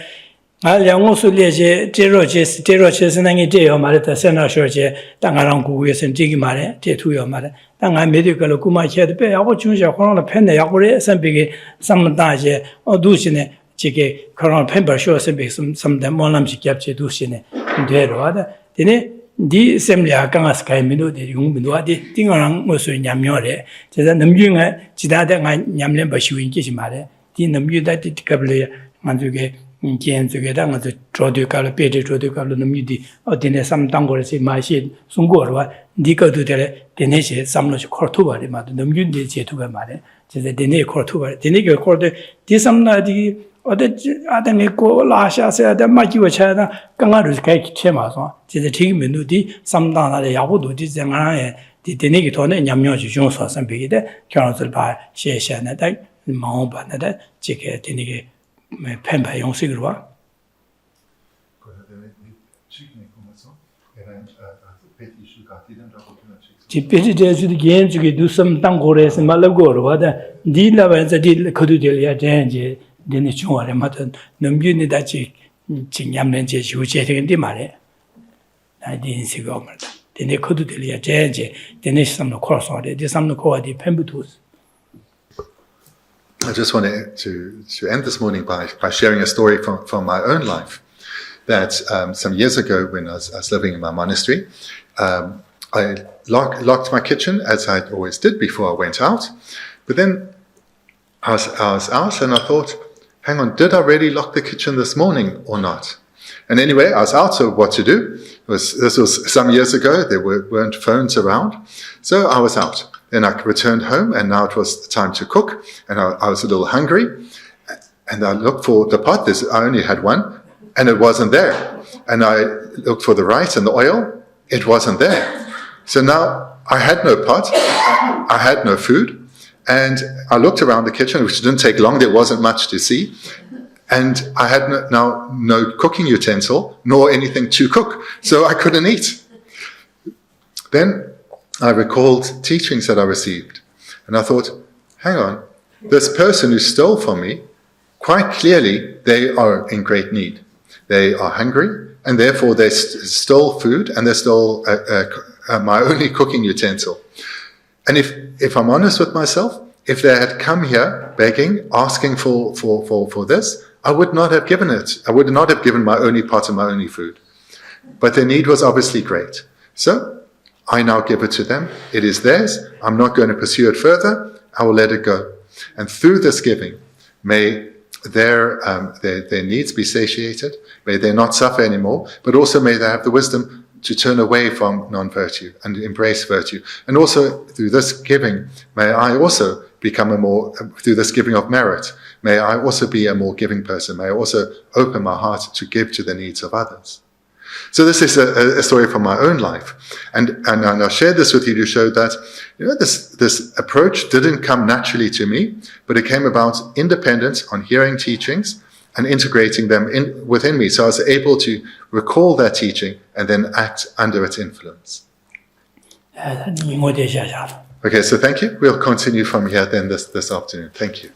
알 양호술례제 제로제스는 제요 말에다 세나셔제 당가랑 구구에서 지기 말에 제투요 말에 당가 메디컬 구마셔도 빼하고 중시하고 그러는 펜에 약고래 선비게 삼다제 두시네 지게 그런 펜버쇼스 비스 something 몰람식 겹치 두시네 되로하다 되네 디 셈리아 강아스카이 미노데 용민도아디 띵어랑 무슨 냠녀래 제가 넘중에 지다다가 냠렘 버시윈기지 말에 디 넘유다디 디카블레 만족에 인견적에다 가서 조디칼 페데 조디칼 넘유디 어디네 삼당고르시 마시 송고르와 니거도 되래 데네시 삼로시 코르투바리 마도 넘유디 제투가 말에 제가 데네 코르투바리 데네게 코르데 디삼나디 어디 아담이 고 라샤세다 마기워차다 강아르 가이키 체마서 제가 되게 메뉴디 삼다나의 야고도디 정아에 디데네기 돈에 냠녀지 중서 선비기데 결혼을 봐 시에샤나다 마오바나다 지게 되게 펜바 용식으로 와 지페지데즈디 게임즈기 두섬 땅고레스 말고로 와다 딜라반자 딜 코두딜야 덴제 데네 중앙에 맞은 넘기니다 지 징냠렌제 주제되는데 말해 나디 인식이 없다 데네 코두딜야 덴제 데네 삼노 코르소데 데 삼노 코아디 펜부투스. I just wanted to end this morning by sharing a story from my own life. That some years ago, when I was living in my monastery, I locked my kitchen, as I always did before I went out. But then I was out, and I thought, hang on, did I really lock the kitchen this morning or not? And anyway, I was out, so what to do? This was some years ago. There weren't phones around. So I was out. Then I returned home, and now it was time to cook. And I was a little hungry. And I looked for the pot. I only had one, and it wasn't there. And I looked for the rice and the oil. It wasn't there. So now I had no pot. I had no food. And I looked around the kitchen, which didn't take long. There wasn't much to see. And I had no cooking utensil, nor anything to cook. So I couldn't eat. Then I recalled teachings that I received. And I thought, hang on, this person who stole from me, quite clearly, they are in great need. They are hungry, and therefore they stole food, and they stole my only cooking utensil. And if I'm honest with myself, if they had come here begging, asking for this, I would not have given it. I would not have given my only pot and my only food. But their need was obviously great. So I now give it to them. It is theirs. I'm not going to pursue it further. I will let it go. And through this giving, may their needs be satiated. May they not suffer anymore. But also may they have the wisdom to turn away from non-virtue and embrace virtue. And also through this giving, may I also become through this giving of merit, may I also be a more giving person. May I also open my heart to give to the needs of others. So this is a story from my own life. And I'll share this with you to show that, this approach didn't come naturally to me, but it came about independent on hearing teachings and integrating them within me. So I was able to recall that teaching and then act under its influence. Okay, so thank you. We'll continue from here then this afternoon. Thank you.